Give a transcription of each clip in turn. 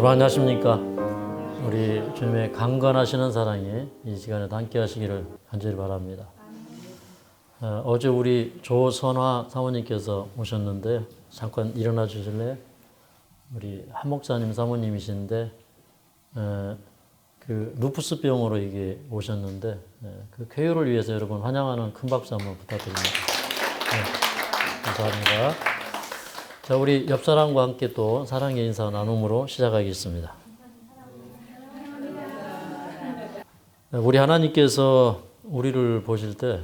여러분 안녕하십니까? 우리 주님의 강건하시는 사랑이 이 시간에도 함께 하시기를 간절히 바랍니다. 어제 우리 조선화 사모님께서 오셨는데 잠깐 일어나 주실래요? 우리 한 목사님 사모님이신데 그 루푸스 병으로 이게 오셨는데 그 쾌유를 위해서 여러분 환영하는 큰 박수 한번 부탁드립니다. 네, 감사합니다. 자, 우리 옆 사람과 함께 또 사랑의 인사 나눔으로 시작하겠습니다. 우리 하나님께서 우리를 보실 때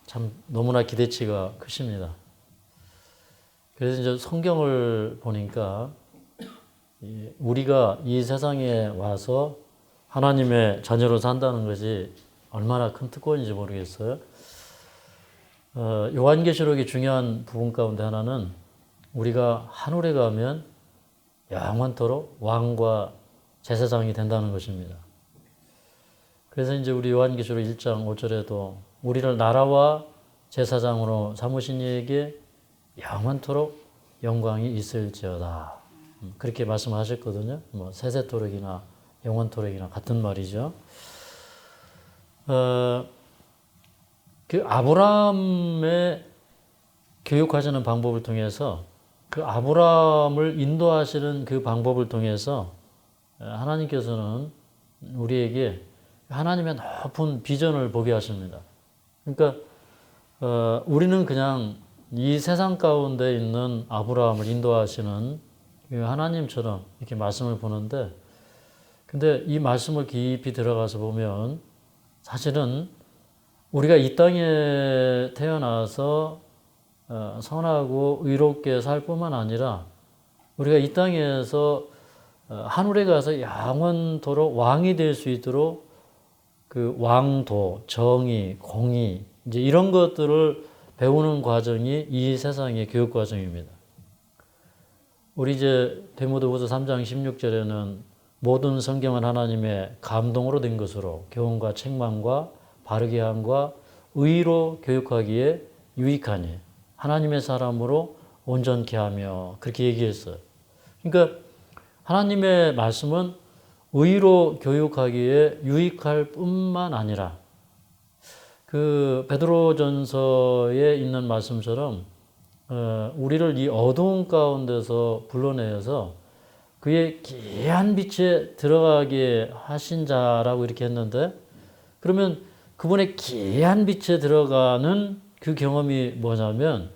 참 너무나 기대치가 크십니다. 그래서 이제 성경을 보니까 우리가 이 세상에 와서 하나님의 자녀로 산다는 것이 얼마나 큰 특권인지 모르겠어요. 요한계시록의 중요한 부분 가운데 하나는 우리가 하늘에 가면 영원토록 왕과 제사장이 된다는 것입니다. 그래서 이제 우리 요한계시록 1장 5절에도 우리를 나라와 제사장으로 삼으신 이에게 영원토록 영광이 있을지어다. 그렇게 말씀하셨거든요. 뭐 세세토록이나 영원토록이나 같은 말이죠. 그 아브라함의 교육하시는 방법을 통해서 그 아브라함을 인도하시는 그 방법을 통해서 하나님께서는 우리에게 하나님의 높은 비전을 보게 하십니다. 그러니까 우리는 그냥 이 세상 가운데 있는 아브라함을 인도하시는 하나님처럼 이렇게 말씀을 보는데, 근데 이 말씀을 깊이 들어가서 보면 사실은 우리가 이 땅에 태어나서 선하고 의롭게 살 뿐만 아니라 우리가 이 땅에서 하늘에 가서 영원토록 왕이 될 수 있도록 그 왕도, 정의, 공의 이제 이런 것들을 배우는 과정이 이 세상의 교육 과정입니다. 우리 이제 디모데후서 3장 16절에는 모든 성경은 하나님의 감동으로 된 것으로 교훈과 책망과 바르게 함과 의로 교육하기에 유익하니 하나님의 사람으로 온전케 하며 그렇게 얘기했어요. 그러니까 하나님의 말씀은 의로 교육하기에 유익할 뿐만 아니라 그 베드로전서에 있는 말씀처럼 우리를 이 어두운 가운데서 불러내서 그의 귀한 빛에 들어가게 하신 자라고 이렇게 했는데, 그러면 그분의 귀한 빛에 들어가는 그 경험이 뭐냐면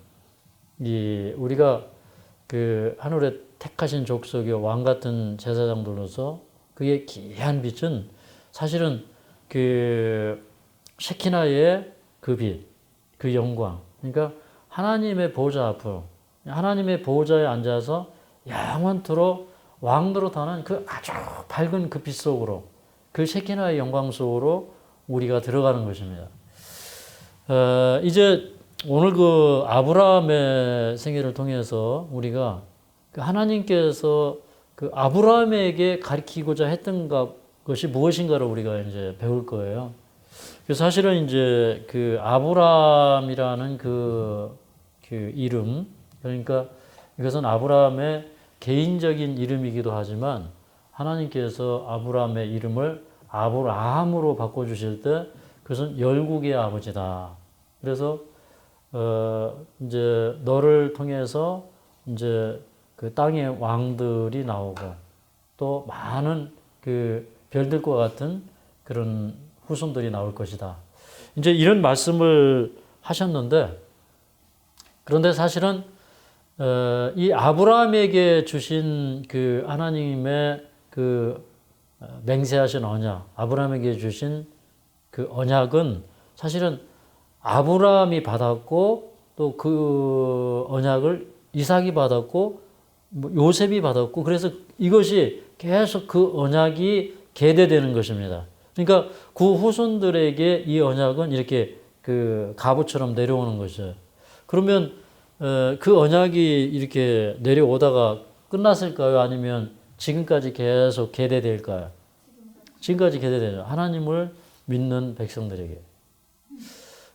우리가 그 하늘에 택하신 족속의 왕 같은 제사장들로서 그의 귀한 빛은 사실은 그 셰키나의 그 빛, 그 영광, 그러니까 하나님의 보좌 앞으로 하나님의 보좌에 앉아서 영원토록 왕도로 타는 그 아주 밝은 그 빛 속으로, 그 셰키나의 영광 속으로 우리가 들어가는 것입니다. 이제 오늘 그 아브라함의 생애를 통해서 우리가 그 하나님께서 그 아브라함에게 가르치고자 했던 것이 무엇인가를 우리가 이제 배울 거예요. 그래서 사실은 이제 그 아브라함이라는 그 이름, 그러니까 이것은 아브라함의 개인적인 이름이기도 하지만 하나님께서 아브라함의 이름을 아브라함으로 바꿔주실 때 그것은 열국의 아버지다. 그래서 이제 너를 통해서 이제 그 땅의 왕들이 나오고 또 많은 그 별들과 같은 그런 후손들이 나올 것이다. 이제 이런 말씀을 하셨는데, 그런데 사실은 이 아브라함에게 주신 그 하나님의 그 맹세하신 언약, 아브라함에게 주신 그 언약은 사실은 아브라함이 받았고 또 그 언약을 이삭이 받았고 요셉이 받았고, 그래서 이것이 계속 그 언약이 계대되는 것입니다. 그러니까 그 후손들에게 이 언약은 이렇게 그 갑옷처럼 내려오는 것이죠. 그러면 그 언약이 이렇게 내려오다가 끝났을까요? 아니면 지금까지 계속 계대될까요? 지금까지 계대되죠. 하나님을 믿는 백성들에게.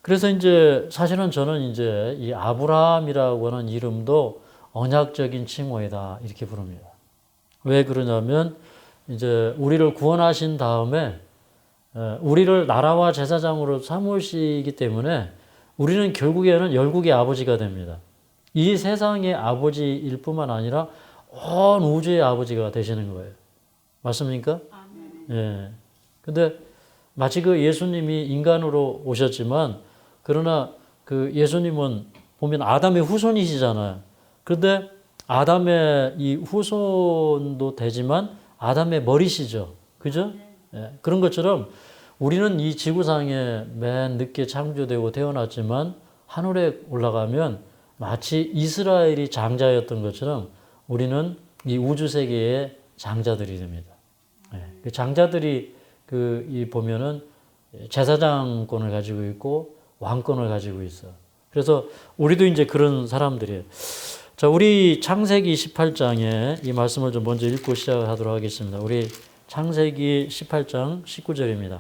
그래서 이제 사실은 저는 이제 이 아브라함이라고 하는 이름도 언약적인 칭호이다 이렇게 부릅니다. 왜 그러냐면 이제 우리를 구원하신 다음에 우리를 나라와 제사장으로 삼으시기 때문에 우리는 결국에는 열국의 아버지가 됩니다. 이 세상의 아버지일 뿐만 아니라 온 우주의 아버지가 되시는 거예요. 맞습니까? 예. 근데 마치 그 예수님이 인간으로 오셨지만 그러나 그 예수님은 보면 아담의 후손이시잖아요. 그런데 아담의 이 후손도 되지만 아담의 머리시죠. 그죠? 예. 그런 것처럼 우리는 이 지구상에 맨 늦게 창조되고 태어났지만 하늘에 올라가면 마치 이스라엘이 장자였던 것처럼 우리는 이 우주 세계의 장자들이 됩니다. 예. 그 장자들이 이 보면은 제사장권을 가지고 있고 왕권을 가지고 있어. 그래서 우리도 이제 그런 사람들이에요. 자, 우리 창세기 18장에 이 말씀을 좀 먼저 읽고 시작하도록 하겠습니다. 우리 창세기 18장 19절입니다.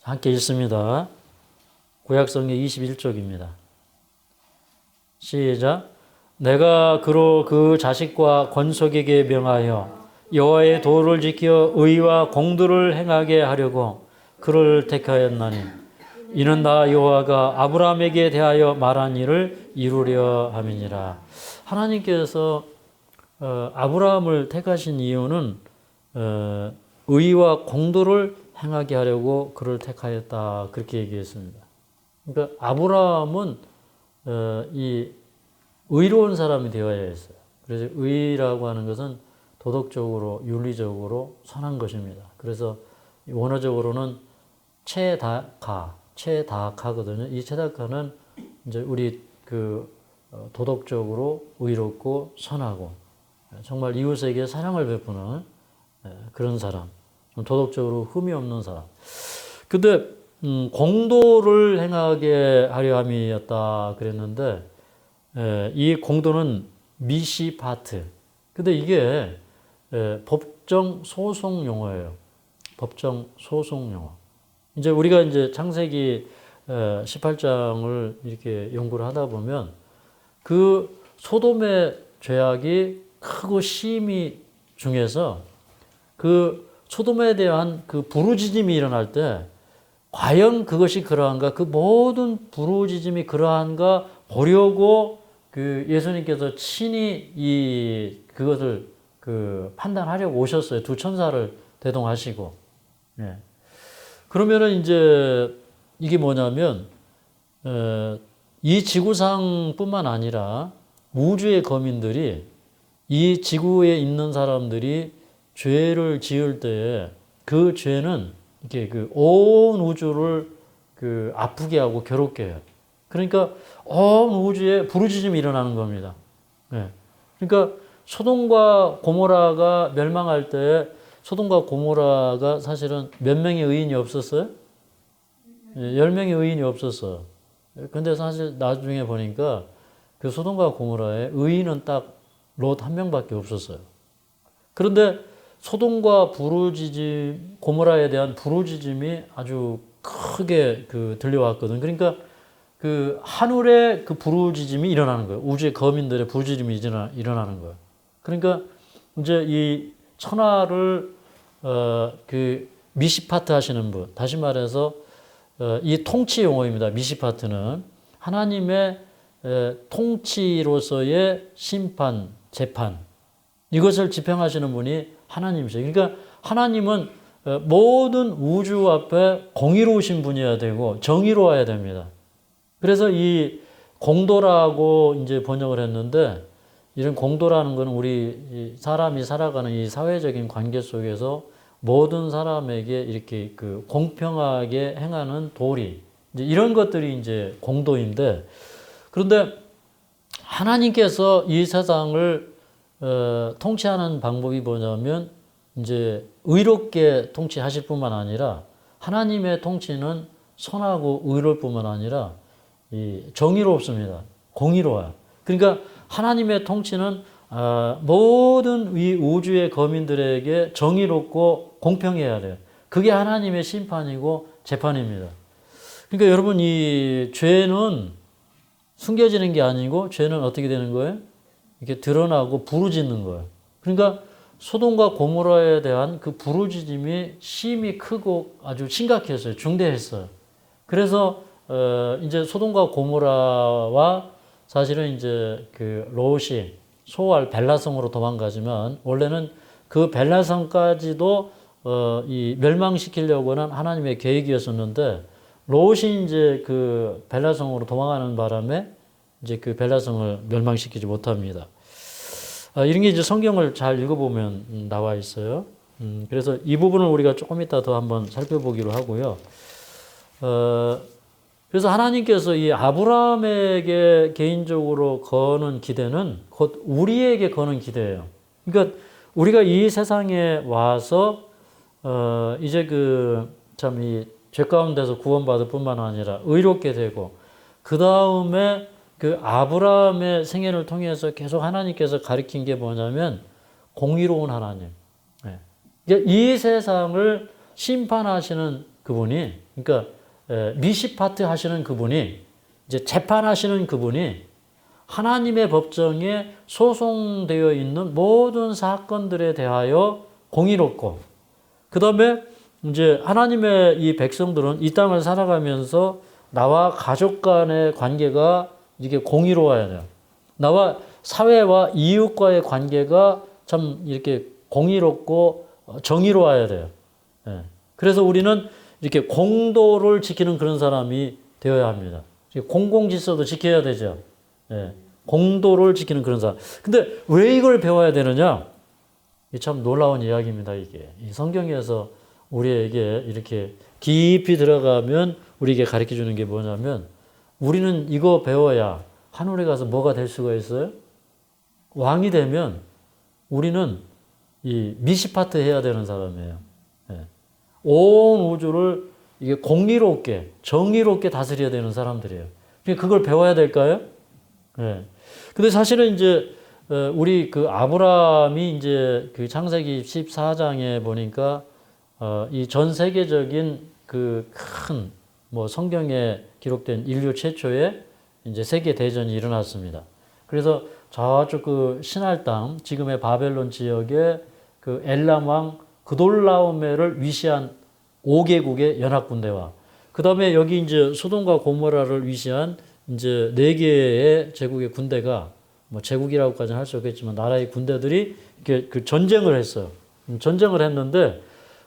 함께 읽습니다. 구약성경 21쪽입니다. 시작. 내가 그로 그 자식과 권속에게 명하여 여호와의 도를 지켜 의와 공도를 행하게 하려고 그를 택하였나니 이는 나 여호와가 아브라함에게 대하여 말한 일을 이루려 함이니라. 하나님께서 아브라함을 택하신 이유는 의와 공도를 행하게 하려고 그를 택하였다. 그렇게 얘기했습니다. 그러니까 아브라함은 이 의로운 사람이 되어야 했어요. 그래서 의라고 하는 것은 도덕적으로, 윤리적으로 선한 것입니다. 그래서 원어적으로는 체다카거든요. 이 체다카는 이제 우리 도덕적으로 의롭고 선하고 정말 이웃에게 사랑을 베푸는 그런 사람. 도덕적으로 흠이 없는 사람. 근데 공도를 행하게 하려 함이었다 그랬는데 이 공도는 미시파트. 근데 이게 법정 소송 용어예요. 법정 소송 용어. 이제 우리가 이제 창세기 18장을 이렇게 연구를 하다 보면 그 소돔의 죄악이 크고 심히 중에서 그 소돔에 대한 그 부르짖음이 일어날 때 과연 그것이 그러한가? 그 모든 부르짖음이 그러한가 보려고 그 예수님께서 친히 그것을 판단하려고 오셨어요. 두 천사를 대동하시고. 예. 그러면은 이제 이게 뭐냐면 이 지구상뿐만 아니라 우주의 거민들이 이 지구에 있는 사람들이 죄를 지을 때에 그 죄는 이렇게 온 우주를 아프게 하고 괴롭게 해요. 그러니까 온 우주에 부르짖음이 일어나는 겁니다. 네. 그러니까 소돔과 고모라가 멸망할 때 소돔과 고모라가 사실은 몇 명의 의인이 없었어요? 10명의 의인이 없었어요. 근데 사실 나중에 보니까 그 소돔과 고모라의 의인은 딱 롯 한 명밖에 없었어요. 그런데 소돔과 고모라에 대한 부르짖음이 아주 크게 들려왔거든. 그러니까 하늘의 부르짖음이 일어나는 거예요. 우주의 거민들의 부르짖음이 일어나는 거예요. 그러니까 이제 이 천하를 미시파트 하시는 분, 다시 말해서 이 통치 용어입니다. 미시파트는 하나님의 통치로서의 심판, 재판 이것을 집행하시는 분이 하나님이세요. 그러니까 하나님은 모든 우주 앞에 공의로우신 분이어야 되고 정의로워야 됩니다. 그래서 이 공도라고 이제 번역을 했는데 이런 공도라는 것은 우리 사람이 살아가는 이 사회적인 관계 속에서 모든 사람에게 이렇게 공평하게 행하는 도리 이제 이런 것들이 이제 공도인데 그런데 하나님께서 이 세상을 통치하는 방법이 뭐냐면 이제 의롭게 통치하실 뿐만 아니라 하나님의 통치는 선하고 의로울 뿐만 아니라 정의롭습니다. 공의로워요. 그러니까 하나님의 통치는 모든 이 우주의 거민들에게 정의롭고 공평해야 돼요. 그게 하나님의 심판이고 재판입니다. 그러니까 여러분 이 죄는 숨겨지는 게 아니고 죄는 어떻게 되는 거예요? 이렇게 드러나고 부르짖는 거예요. 그러니까 소돔과 고모라에 대한 그 부르짖음이 심히 크고 아주 심각했어요. 중대했어요. 그래서 이제 소돔과 고모라와 사실은 이제 그 롯이 소알 벨라성으로 도망가지만 원래는 그 벨라성까지도 이 멸망시키려고는 하나님의 계획이었었는데 롯이 이제 그 벨라성으로 도망가는 바람에 이제 그 벨라성을 멸망시키지 못합니다. 이런 게 이제 성경을 잘 읽어보면 나와 있어요. 그래서 이 부분을 우리가 조금 이따 더 한번 살펴보기로 하고요. 그래서 하나님께서 이 아브라함에게 개인적으로 거는 기대는 곧 우리에게 거는 기대예요. 그러니까 우리가 이 세상에 와서 이제 그 참 이 죄 가운데서 구원받을 뿐만 아니라 의롭게 되고 그 다음에 그 아브라함의 생애를 통해서 계속 하나님께서 가리킨 게 뭐냐면 공의로운 하나님. 이 세상을 심판하시는 그분이, 그러니까 미시파트 하시는 그분이, 이제 재판하시는 그분이 하나님의 법정에 소송되어 있는 모든 사건들에 대하여 공의롭고, 그 다음에 이제 하나님의 이 백성들은 이 땅을 살아가면서 나와 가족 간의 관계가 이게 공의로워야 돼요. 나와 사회와 이웃과의 관계가 참 이렇게 공의롭고 정의로워야 돼요. 그래서 우리는 이렇게 공도를 지키는 그런 사람이 되어야 합니다. 공공질서도 지켜야 되죠. 공도를 지키는 그런 사람. 근데 왜 이걸 배워야 되느냐? 참 놀라운 이야기입니다, 이게. 이 성경에서 우리에게 이렇게 깊이 들어가면 우리에게 가르쳐 주는 게 뭐냐면 우리는 이거 배워야 하늘에 가서 뭐가 될 수가 있어요? 왕이 되면 우리는 이 미시파트 해야 되는 사람이에요. 온 우주를 이게 공의롭게, 정의롭게 다스려야 되는 사람들이에요. 그걸 배워야 될까요? 근데 사실은 이제 우리 그 아브라함이 이제 그 창세기 14장에 보니까 이 전 세계적인 그 큰 뭐 성경에 기록된 인류 최초의 이제 세계 대전이 일어났습니다. 그래서 저쪽 그 신할 땅, 지금의 바벨론 지역에 그 엘람 왕 그돌라오메를 위시한 5개국의 연합군대와 그 다음에 여기 이제 소돔과 고모라를 위시한 이제 4개의 제국의 군대가 뭐 제국이라고까지는 할 수 없겠지만 나라의 군대들이 이렇게 그 전쟁을 했어요. 전쟁을 했는데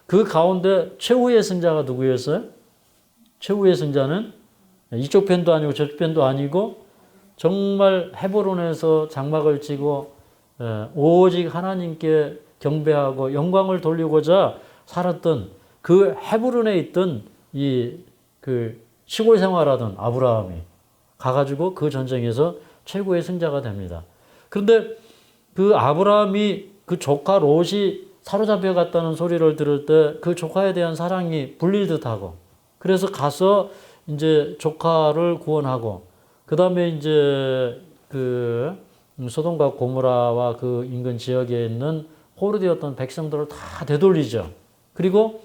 그 가운데 최후의 승자가 누구였어요? 최후의 승자는 이쪽 편도 아니고 저쪽 편도 아니고 정말 헤브론에서 장막을 치고 오직 하나님께 경배하고 영광을 돌리고자 살았던 그 헤브론에 있던 이 그 시골 생활하던 아브라함이 가가지고 그 전쟁에서 최고의 승자가 됩니다. 그런데 그 아브라함이 그 조카 롯이 사로잡혀 갔다는 소리를 들을 때 그 조카에 대한 사랑이 불릴 듯하고 그래서 가서 이제 조카를 구원하고 그 다음에 이제 그 소돔과 고모라와 그 인근 지역에 있는 포로되었던 백성들을 다 되돌리죠. 그리고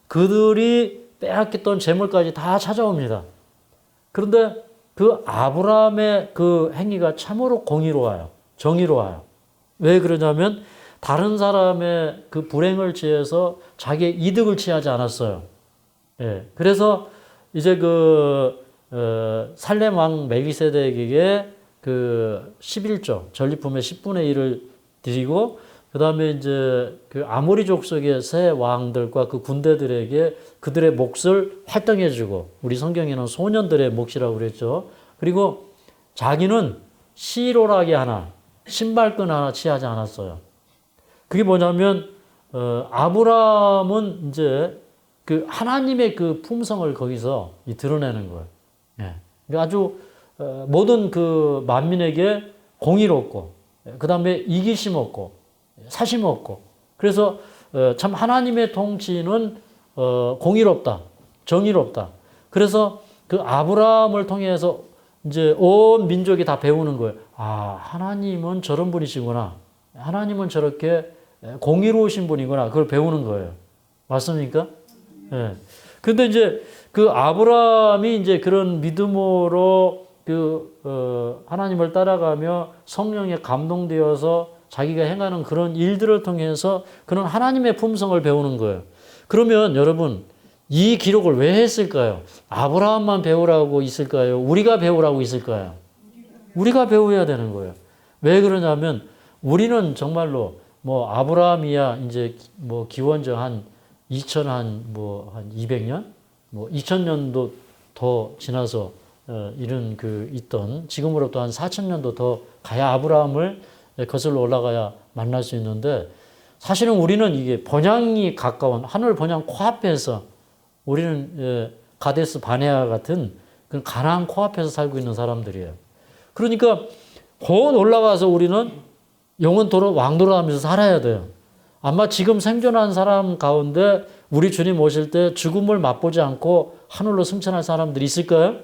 그들이 빼앗겼던 재물까지 다 찾아옵니다. 그런데 그 아브라함의 그 행위가 참으로 공의로워요. 정의로워요. 왜 그러냐면 다른 사람의 그 불행을 취해서 자기의 이득을 취하지 않았어요. 그래서 이제 그 살렘 왕 멜기세덱에게 그 11조 전리품의 10분의 1을 드리고 그 다음에 이제 그 아모리족 속의 세 왕들과 그 군대들에게 그들의 몫을 할당해주고 우리 성경에는 소년들의 몫이라고 그랬죠. 그리고 자기는 시로라기 하나, 신발끈 하나 취하지 않았어요. 그게 뭐냐면 아브라함은 이제 그 하나님의 그 품성을 거기서 드러내는 거예요. 그러니까 아주 모든 그 만민에게 공의롭고 그 다음에 이기심 없고 사심 없고 그래서 참 하나님의 통치는 공의롭다, 정의롭다. 그래서 그 아브라함을 통해서 이제 온 민족이 다 배우는 거예요. 아, 하나님은 저런 분이시구나. 하나님은 저렇게 공의로우신 분이구나. 그걸 배우는 거예요. 맞습니까? 근데 이제 그 아브라함이 이제 그런 믿음으로 하나님을 따라가며 성령에 감동되어서 자기가 행하는 그런 일들을 통해서 그런 하나님의 품성을 배우는 거예요. 그러면 여러분, 이 기록을 왜 했을까요? 아브라함만 배우라고 있을까요? 우리가 배우라고 있을까요? 우리가 배워야 되는 거예요. 왜 그러냐면 우리는 정말로 뭐 아브라함이야 이제 뭐 기원전 한 200년? 뭐 2000년도 더 지나서 이런 있던 지금으로부터 한 4000년도 더 가야 아브라함을 거슬러 올라가야 만날 수 있는데 사실은 우리는 이게 번향이 가까운 하늘 번향 코앞에서 우리는 가데스 바네아 같은 그 가나안 코앞에서 살고 있는 사람들이에요. 그러니까 곧 올라가서 우리는 영원토록 왕노릇하면서 살아야 돼요. 아마 지금 생존한 사람 가운데 우리 주님 오실 때 죽음을 맛보지 않고 하늘로 승천할 사람들이 있을까요?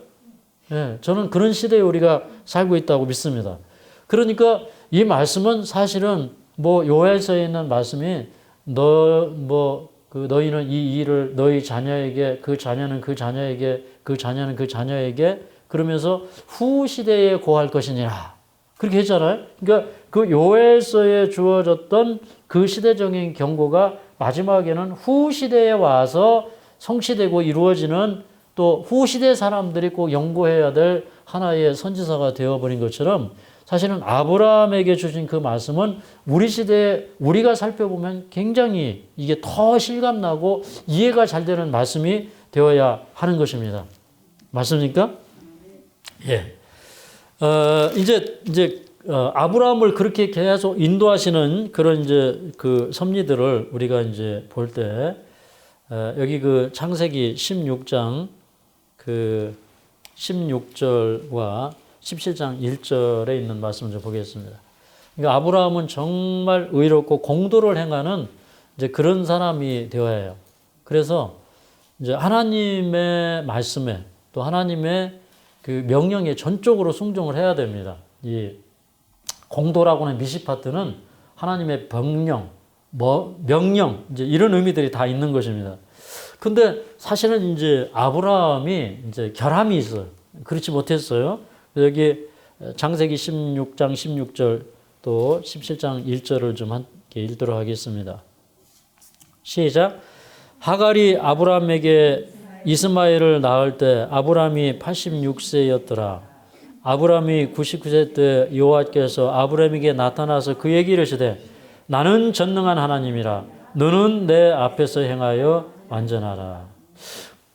네, 저는 그런 시대에 우리가 살고 있다고 믿습니다. 그러니까 이 말씀은 사실은 뭐 요엘서에 있는 말씀이 너희는 이 일을 너희 자녀에게 그 자녀는 그 자녀에게 그 자녀는 그 자녀에게 그러면서 후 시대에 고할 것이니라 그렇게 했잖아요. 그러니까 그 요엘서에 주어졌던 그 시대적인 경고가 마지막에는 후 시대에 와서 성취되고 이루어지는 또 후 시대 사람들이 꼭 연구해야 될 하나의 선지서가 되어버린 것처럼 사실은 아브라함에게 주신 그 말씀은 우리 시대에 우리가 살펴보면 굉장히 이게 더 실감나고 이해가 잘 되는 말씀이 되어야 하는 것입니다. 맞습니까? 예. 아브라함을 그렇게 계속 인도하시는 그런 이제 그 섭리들을 우리가 이제 볼 때, 여기 그 창세기 16장 16절과 17장 1절에 있는 말씀을 좀 보겠습니다. 그러니까 아브라함은 정말 의롭고 공도를 행하는 이제 그런 사람이 되어야 해요. 그래서 이제 하나님의 말씀에 또 하나님의 그 명령에 전적으로 순종을 해야 됩니다. 이 공도라고 하는 미시파트는 하나님의 명령, 이제 이런 의미들이 다 있는 것입니다. 근데 사실은 이제 아브라함이 이제 결함이 있어요. 그렇지 못했어요. 여기 창세기 16장 16절 또 17장 1절을 좀 함께 읽도록 하겠습니다. 시작. 하갈이 아브라함에게 이스마엘을 낳을 때 아브라함이 86세였더라. 아브라함이 99세 때 여호와께서 아브라함에게 나타나서 그에게 이르시되 나는 전능한 하나님이라 너는 내 앞에서 행하여 완전하라.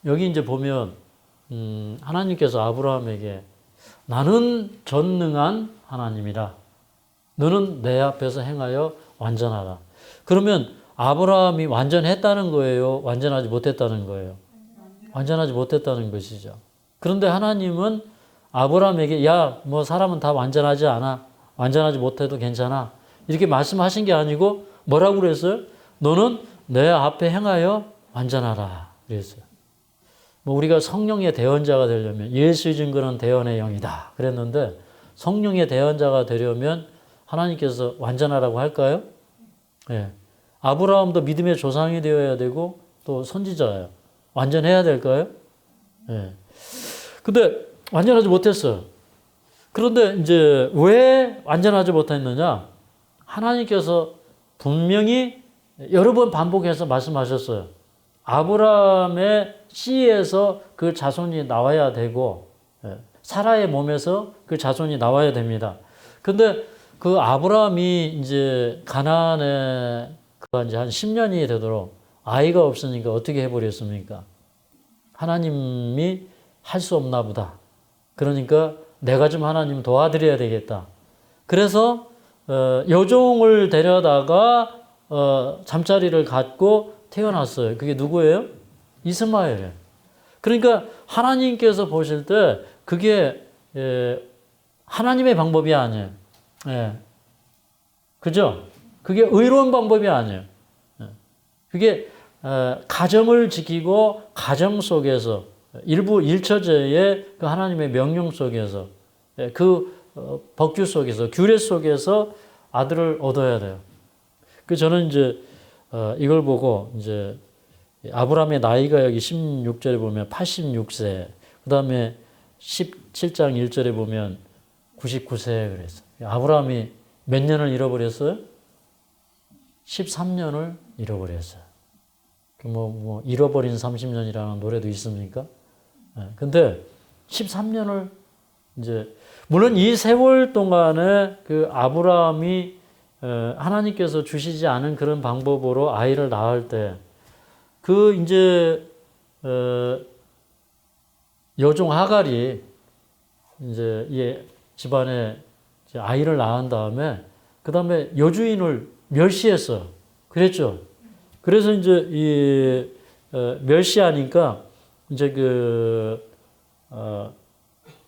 여기 이제 보면 하나님께서 아브라함에게 나는 전능한 하나님이라 너는 내 앞에서 행하여 완전하라. 그러면 아브라함이 완전했다는 거예요? 완전하지 못했다는 거예요? 완전하지 못했다는 것이죠. 그런데 하나님은 아브라함에게 뭐 사람은 다 완전하지 않아. 완전하지 못해도 괜찮아. 이렇게 말씀하신 게 아니고 뭐라고 그랬어요? 너는 내 앞에 행하여 완전하라. 그랬어요. 뭐 우리가 성령의 대언자가 되려면 예수의 증거는 대언의 영이다. 그랬는데 성령의 대언자가 되려면 하나님께서 완전하라고 할까요? 예. 아브라함도 믿음의 조상이 되어야 되고 또 선지자예요. 완전해야 될까요? 예. 근데 완전하지 못했어요. 그런데 이제 왜 완전하지 못했느냐? 하나님께서 분명히 여러 번 반복해서 말씀하셨어요. 아브라함의 씨에서 그 자손이 나와야 되고 사라의 몸에서 그 자손이 나와야 됩니다. 근데 그 아브라함이 이제 가나안에 이제 한 10년이 되도록 아이가 없으니까 어떻게 해버렸습니까? 하나님이 할 수 없나 보다. 그러니까 내가 좀 하나님 도와드려야 되겠다. 그래서 여종을 데려다가 잠자리를 갖고 태어났어요. 그게 누구예요? 이스마엘이에요. 그러니까 하나님께서 보실 때 그게 하나님의 방법이 아니에요. 예. 그죠? 그게 의로운 방법이 아니에요. 그게 가정을 지키고 가정 속에서 일부 일처제의 그 하나님의 명령 속에서 그 법규 속에서 규례 속에서 아들을 얻어야 돼요. 그 저는 이제 이걸 보고 이제 아브라함의 나이가 여기 16절에 보면 86세, 그 다음에 17장 1절에 보면 99세 그랬어요. 아브라함이 몇 년을 잃어버렸어요? 13년을 잃어버렸어요. 뭐 잃어버린 30년이라는 노래도 있습니까? 근데 13년을 이제 물론 이 세월 동안에 그 아브라함이 하나님께서 주시지 않은 그런 방법으로 아이를 낳을 때 그 이제 여종 하갈이 이제 이 집안에 이제 아이를 낳은 다음에 그 다음에 여주인을 멸시했어. 그랬죠. 그래서 이제 이 멸시하니까 이제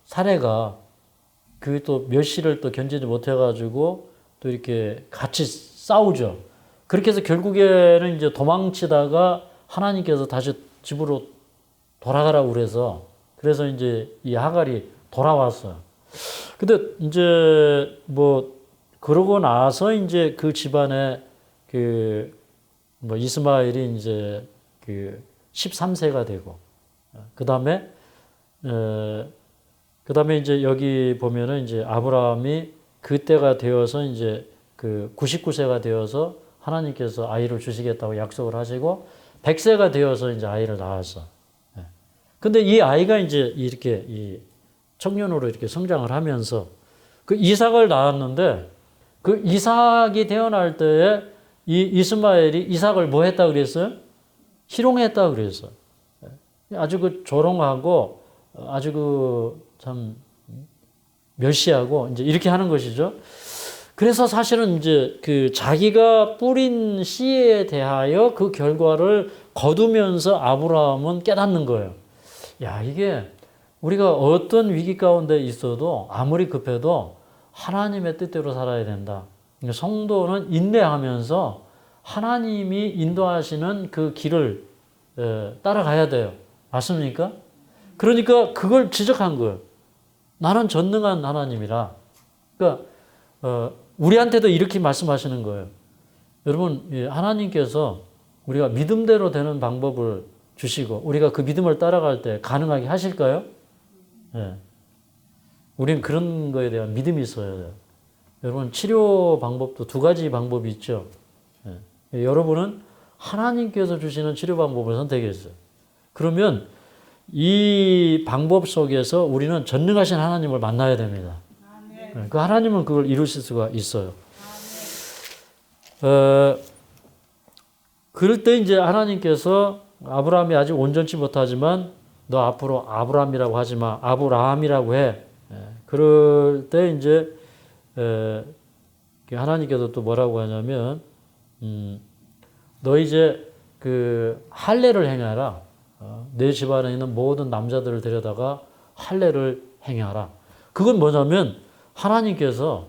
사례가 그 또 멸시를 또 견디지 못해가지고 또 이렇게 같이 싸우죠. 그렇게 해서 결국에는 이제 도망치다가 하나님께서 다시 집으로 돌아가라고 그래서 이제 이 하갈이 돌아왔어요. 근데 이제 뭐 그러고 나서 이제 그 집안에 뭐 이스마엘이 이제 13세가 되고 그다음에 이제 여기 보면은 이제 아브라함이 그때가 되어서 이제 99세가 되어서 하나님께서 아이를 주시겠다고 약속을 하시고 100세가 되어서 이제 아이를 낳았어. 근데 이 아이가 이제 이렇게 이 청년으로 이렇게 성장을 하면서 그 이삭을 낳았는데 그 이삭이 태어날 때에 이 이스마엘이 이삭을 뭐 했다 그랬어요? 희롱했다 그랬어. 아주 조롱하고 아주 참 멸시하고 이제 이렇게 하는 것이죠. 그래서 사실은 이제 자기가 뿌린 씨에 대하여 그 결과를 거두면서 아브라함은 깨닫는 거예요. 야, 이게 우리가 어떤 위기 가운데 있어도 아무리 급해도 하나님의 뜻대로 살아야 된다. 성도는 인내하면서 하나님이 인도하시는 그 길을 따라가야 돼요. 맞습니까? 그러니까 그걸 지적한 거예요. 나는 전능한 하나님이라. 그러니까 우리한테도 이렇게 말씀하시는 거예요. 여러분, 하나님께서 우리가 믿음대로 되는 방법을 주시고 우리가 그 믿음을 따라갈 때 가능하게 하실까요? 네. 우리는 그런 거에 대한 믿음이 있어야 돼요. 여러분, 치료 방법도 두 가지 방법이 있죠. 네. 여러분은 하나님께서 주시는 치료 방법을 선택했어요. 그러면 이 방법 속에서 우리는 전능하신 하나님을 만나야 됩니다. 네. 그 하나님은 그걸 이루실 수가 있어요. 그럴 때 이제 하나님께서 아브라함이 아직 온전치 못하지만 너 앞으로 아브라함이라고 하지 마. 아브라함이라고 해. 그럴 때 이제 하나님께서 또 뭐라고 하냐면 너 이제 할례를 행하라. 내 집안에 있는 모든 남자들을 데려다가 할례를 행하라. 그건 뭐냐면 하나님께서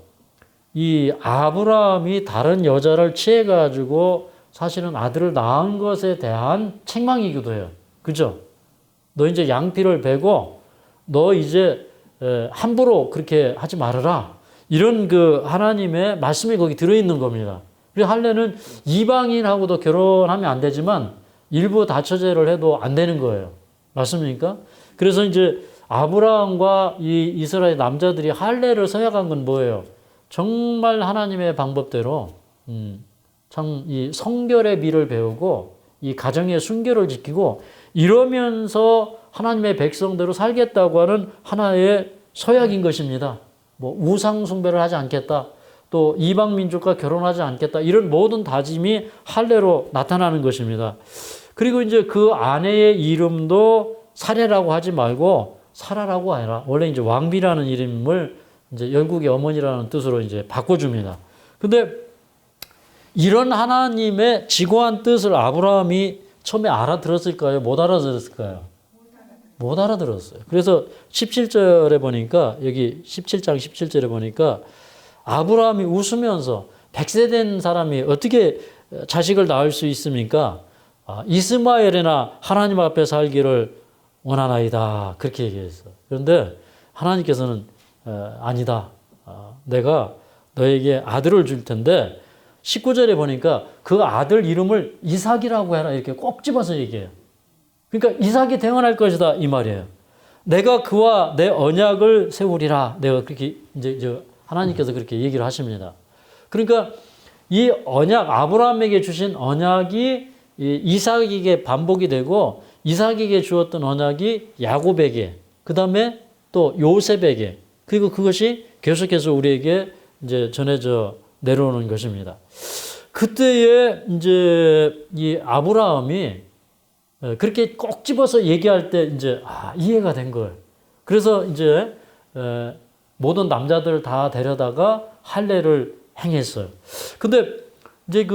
이 아브라함이 다른 여자를 취해가지고 사실은 아들을 낳은 것에 대한 책망이기도 해요. 그죠? 너 이제 양피를 베고 너 이제 함부로 그렇게 하지 말아라. 이런 하나님의 말씀이 거기 들어있는 겁니다. 그리고 할례는 이방인하고도 결혼하면 안 되지만 일부 다처제를 해도 안 되는 거예요. 맞습니까? 그래서 이제 아브라함과 이 이스라엘 남자들이 할례를 서약한 건 뭐예요? 정말 하나님의 방법대로 참 이 성결의 미를 배우고 이 가정의 순결을 지키고 이러면서 하나님의 백성대로 살겠다고 하는 하나의 서약인 것입니다. 뭐 우상 숭배를 하지 않겠다. 또 이방 민족과 결혼하지 않겠다. 이런 모든 다짐이 할례로 나타나는 것입니다. 그리고 이제 그 아내의 이름도 사례라고 하지 말고 사라라고 해라. 원래 이제 왕비라는 이름을 이제 영국의 어머니라는 뜻으로 이제 바꿔줍니다. 근데 이런 하나님의 지고한 뜻을 아브라함이 처음에 알아들었을까요? 못 알아들었을까요? 못 알아들었어요. 그래서 17절에 보니까 여기 17장 17절에 보니까 아브라함이 웃으면서 100세 된 사람이 어떻게 자식을 낳을 수 있습니까? 이스마엘이나 하나님 앞에 살기를 원하나이다. 그렇게 얘기했어요. 그런데 하나님께서는 아니다. 내가 너에게 아들을 줄 텐데 19절에 보니까 그 아들 이름을 이삭이라고 해라 이렇게 꼭 집어서 얘기해요. 그러니까 이삭이 대원할 것이다 이 말이에요. 내가 그와 내 언약을 세우리라. 내가 그렇게 이제 하나님께서 그렇게 얘기를 하십니다. 그러니까 이 언약, 아브라함에게 주신 언약이 이삭에게 반복이 되고 이삭에게 주었던 언약이 야곱에게, 그 다음에 또 요셉에게, 그리고 그것이 계속해서 우리에게 이제 전해져 내려오는 것입니다. 그때에 이제 이 아브라함이 그렇게 꼭 집어서 얘기할 때 이제 이해가 된 거예요. 그래서 이제 모든 남자들 다 데려다가 할례를 행했어요. 근데 이제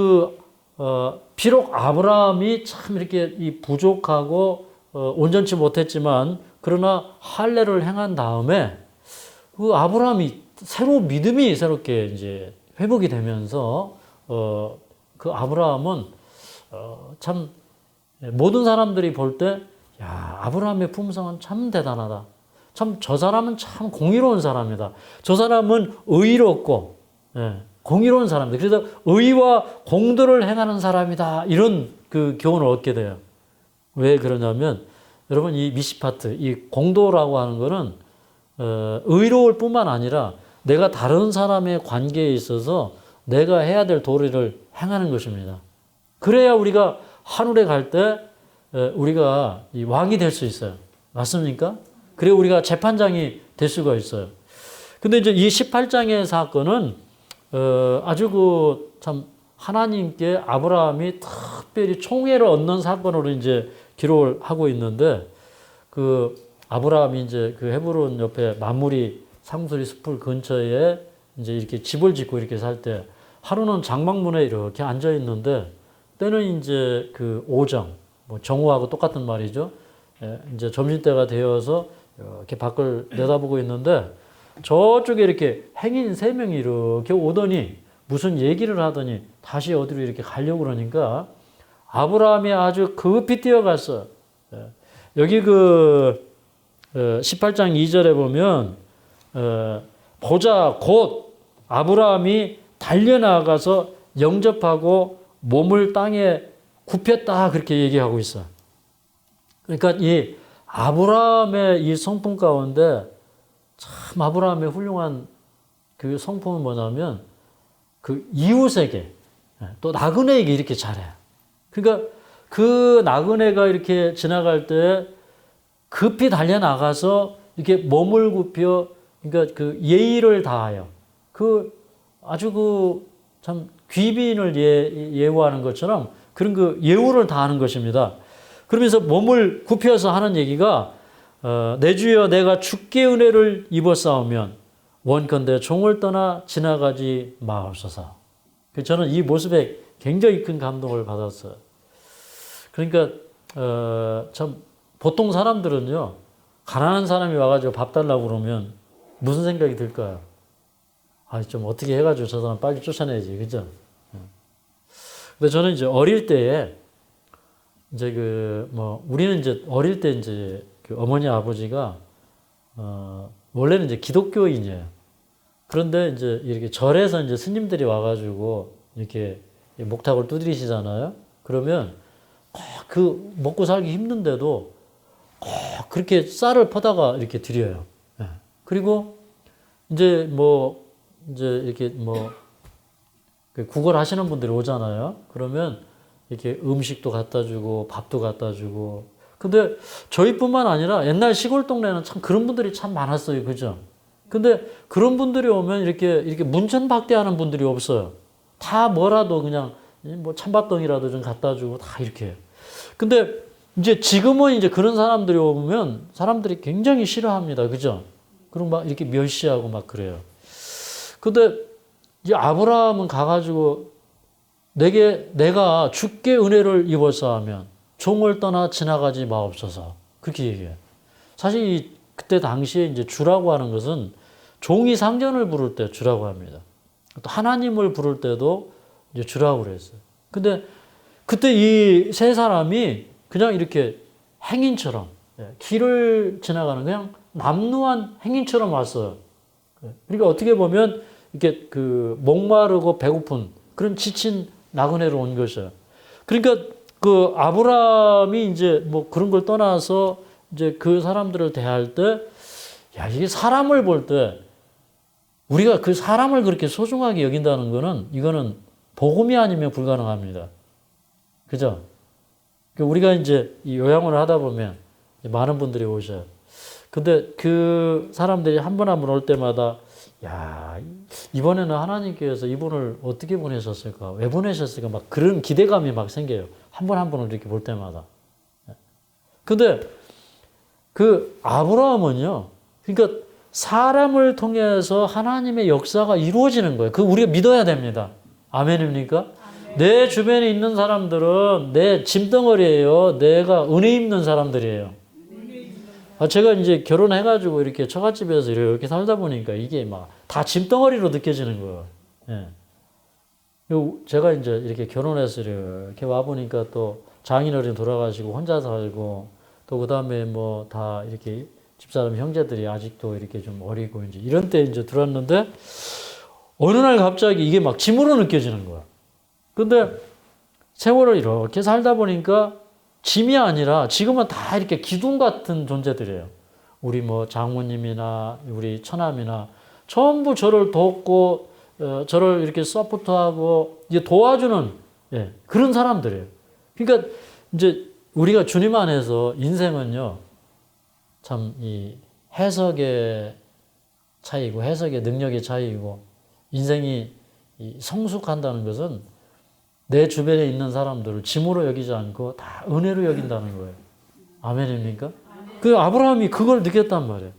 비록 아브라함이 참 이렇게 이 부족하고 온전치 못했지만 그러나 할례를 행한 다음에 그 아브라함이 믿음이 새롭게 이제 회복이 되면서 그 아브라함은 참 모든 사람들이 볼 때 야, 아브라함의 품성은 참 대단하다. 참 저 사람은 참 공의로운 사람이다. 저 사람은 의롭고 공의로운 사람이다. 그래서 의와 공도를 행하는 사람이다. 이런 그 교훈을 얻게 돼요. 왜 그러냐면 여러분 이 미시파트, 이 공도라고 하는 거는 의로울 뿐만 아니라 내가 다른 사람의 관계에 있어서 내가 해야 될 도리를 행하는 것입니다. 그래야 우리가 하늘에 갈 때 우리가 이 왕이 될 수 있어요. 맞습니까? 그래 우리가 재판장이 될 수가 있어요. 근데 이제 이 18장의 사건은 아주 참 하나님께 아브라함이 특별히 총애를 얻는 사건으로 이제 기록을 하고 있는데 그 아브라함이 이제 그 헤브론 옆에 마므리 상수리 숲을 근처에 이제 이렇게 집을 짓고 이렇게 살 때 하루는 장막문에 이렇게 앉아 있는데 때는 이제 그 오정, 뭐 정오하고 똑같은 말이죠. 이제 점심때가 되어서 이렇게 밖을 내다보고 있는데 저쪽에 이렇게 행인 3명이 이렇게 오더니 무슨 얘기를 하더니 다시 어디로 이렇게 가려고 그러니까 아브라함이 아주 급히 뛰어갔어. 여기 18장 2절에 보면 보자 곧 아브라함이 달려나가서 영접하고 몸을 땅에 굽혔다 그렇게 얘기하고 있어. 그러니까 이 아브라함의 이 성품 가운데 참 아브라함의 훌륭한 그 성품은 뭐냐면 그 이웃에게 또 나그네에게 이렇게 잘해. 그러니까 그 나그네가 이렇게 지나갈 때 급히 달려나가서 이렇게 몸을 굽혀 그러니까 그 예의를 다하여 아주 참 귀빈을 예우하는 것처럼 그런 그 예우를 다하는 것입니다. 그러면서 몸을 굽혀서 하는 얘기가 내 주여 내가 주께 은혜를 입었사오면 원컨대 종을 떠나 지나가지 마옵소서. 저는 이 모습에 굉장히 큰 감동을 받았어요. 그러니까 참 보통 사람들은요 가난한 사람이 와가지고 밥 달라고 그러면 무슨 생각이 들까요? 좀 어떻게 해가지고 저 사람 빨리 쫓아내야지, 그죠? 근데 저는 이제 어릴 때에 이제 우리는 이제 어릴 때 이제 그 어머니 아버지가 원래는 이제 기독교인이에요. 그런데 이제 이렇게 절에서 이제 스님들이 와가지고 이렇게 목탁을 두드리시잖아요. 그러면 그 먹고 살기 힘든데도 그렇게 쌀을 퍼다가 이렇게 드려요. 그리고 이제 이렇게 구걸하시는 분들이 오잖아요. 그러면 이렇게 음식도 갖다 주고 밥도 갖다 주고. 근데 저희뿐만 아니라 옛날 시골 동네는 참 그런 분들이 참 많았어요. 그죠? 근데 그런 분들이 오면 이렇게 문전박대하는 분들이 없어요. 다 뭐라도 그냥 찬밥덩이라도 좀 갖다 주고 다 이렇게. 근데 이제 지금은 이제 그런 사람들이 오면 사람들이 굉장히 싫어합니다. 그죠? 그리고 막 이렇게 멸시하고 막 그래요. 근데 이제 아브라함은 가가지고 내가 주께 은혜를 입었사하면 종을 떠나 지나가지 마옵소서. 그렇게 얘기해요. 사실 그때 당시에 이제 주라고 하는 것은 종이 상전을 부를 때 주라고 합니다. 또 하나님을 부를 때도 이제 주라고 그랬어요. 근데 그때 이 세 사람이 그냥 이렇게 행인처럼 길을 지나가는 그냥 남루한 행인처럼 왔어요. 그러니까 어떻게 보면 이렇게 목마르고 배고픈 그런 지친 나그네로 온 것이에요. 그러니까 그 아브라함이 이제 뭐 그런 걸 떠나서 이제 그 사람들을 대할 때, 야, 이게 사람을 볼 때 우리가 그 사람을 그렇게 소중하게 여긴다는 거는 이거는 복음이 아니면 불가능합니다. 그죠? 우리가 이제 이 요양원을 하다 보면 많은 분들이 오셔요. 근데 그 사람들이 한 분 한 분 올 때마다, 야, 이번에는 하나님께서 이분을 어떻게 보내셨을까? 왜 보내셨을까? 막 그런 기대감이 막 생겨요. 한 분 한 분을 이렇게 볼 때마다. 근데 그 아브라함은요, 그러니까 사람을 통해서 하나님의 역사가 이루어지는 거예요. 그거 우리가 믿어야 됩니다. 아멘입니까? 아멘. 내 주변에 있는 사람들은 내 짐덩어리예요. 내가 은혜 입는 사람들이에요. 제가 이제 결혼해가지고 이렇게 처갓집에서 이렇게 살다 보니까 이게 막 다 짐덩어리로 느껴지는 거예요. 예. 제가 이제 이렇게 결혼해서 이렇게 와보니까 또 장인어른 돌아가시고 혼자 살고 또 그 다음에 뭐 다 이렇게 집사람 형제들이 아직도 이렇게 좀 어리고 이제 이런 때 이제 들었는데 어느 날 갑자기 이게 막 짐으로 느껴지는 거야. 근데 세월을 이렇게 살다 보니까 짐이 아니라 지금은 다 이렇게 기둥 같은 존재들이에요. 우리 뭐 장모님이나 우리 처남이나 전부 저를 돕고 저를 이렇게 서포트하고 이제 도와주는 그런 사람들이에요. 그러니까 이제 우리가 주님 안에서 인생은요, 참 이 해석의 차이고 해석의 능력의 차이고 인생이 성숙한다는 것은 내 주변에 있는 사람들을 짐으로 여기지 않고 다 은혜로 여긴다는 거예요. 아멘입니까? 그 아브라함이 그걸 느꼈단 말이에요.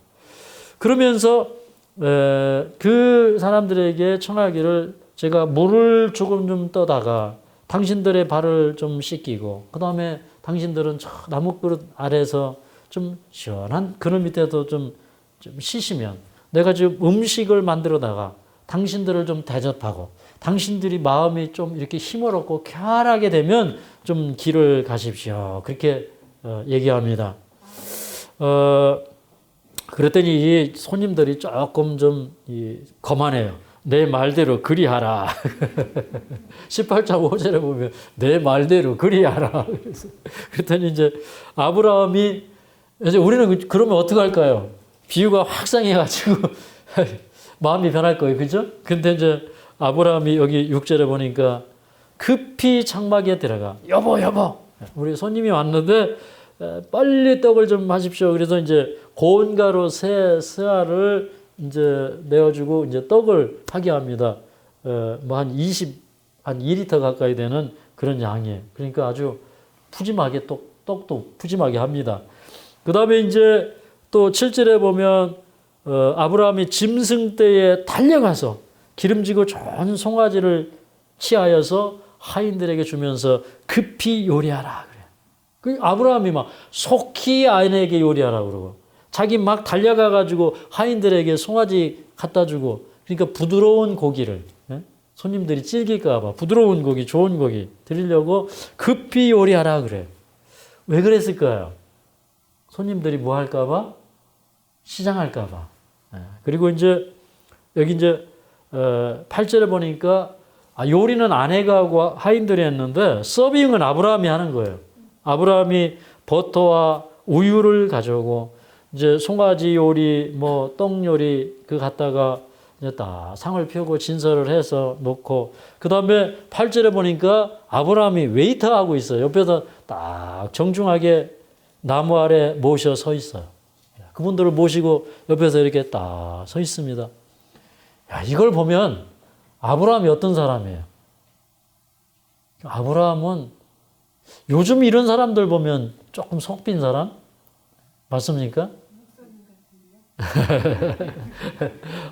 그러면서 그 사람들에게 청하기를 제가 물을 조금 좀 떠다가 당신들의 발을 좀 씻기고 그 다음에 당신들은 저 나무그릇 아래서 좀 시원한 그늘 밑에도 좀 쉬시면 내가 지금 음식을 만들어다가 당신들을 좀 대접하고 당신들이 마음이 좀 이렇게 힘을 얻고 쾌활하게 되면 좀 길을 가십시오. 그렇게 얘기합니다. 그랬더니 이 손님들이 조금 좀 거만해요. 내 말대로 그리하라. 18장 5절에 보면 내 말대로 그리하라. 그랬더니 이제 아브라함이 이제 우리는 그러면 어떻게 할까요? 비유가 확상해가지고 마음이 변할 거예요. 그죠? 근데 이제 아브라함이 여기 6절에 보니까 급히 장막에 들어가. 여보. 우리 손님이 왔는데 빨리 떡을 좀 하십시오. 그래서 이제 고운 가루 새 스아를 이제 내어주고 이제 떡을 하게 합니다. 뭐 한 2리터 가까이 되는 그런 양이에요. 그러니까 아주 푸짐하게 떡도 푸짐하게 합니다. 그 다음에 이제 또 7절에 보면 아브라함이 짐승떼에 달려가서 기름지고 좋은 송아지를 취하여서 하인들에게 주면서 급히 요리하라 그래요. 그 아브라함이 막 속히 아내에게 요리하라 그러고 자기 막 달려가 가지고 하인들에게 송아지 갖다 주고 그러니까 부드러운 고기를 손님들이 질길까 봐 부드러운 고기, 좋은 고기 드리려고 급히 요리하라 그래요. 왜 그랬을까요? 손님들이 뭐 할까 봐? 시장할까 봐. 그리고 이제 여기 이제 8절에 보니까 요리는 아내가 하고 하인들이 했는데 서빙은 아브라함이 하는 거예요. 아브라함이 버터와 우유를 가져오고 이제 송아지 요리, 뭐 떡 요리 그 갖다가 이제 딱 상을 펴고 진설을 해서 놓고 그 다음에 8절에 보니까 아브라함이 웨이터 하고 있어요. 옆에서 딱 정중하게 나무 아래 모셔 서 있어요. 그분들을 모시고 옆에서 이렇게 딱 서 있습니다. 야, 이걸 보면 아브라함이 어떤 사람이에요? 아브라함은 요즘 이런 사람들 보면 조금 속 빈 사람? 맞습니까?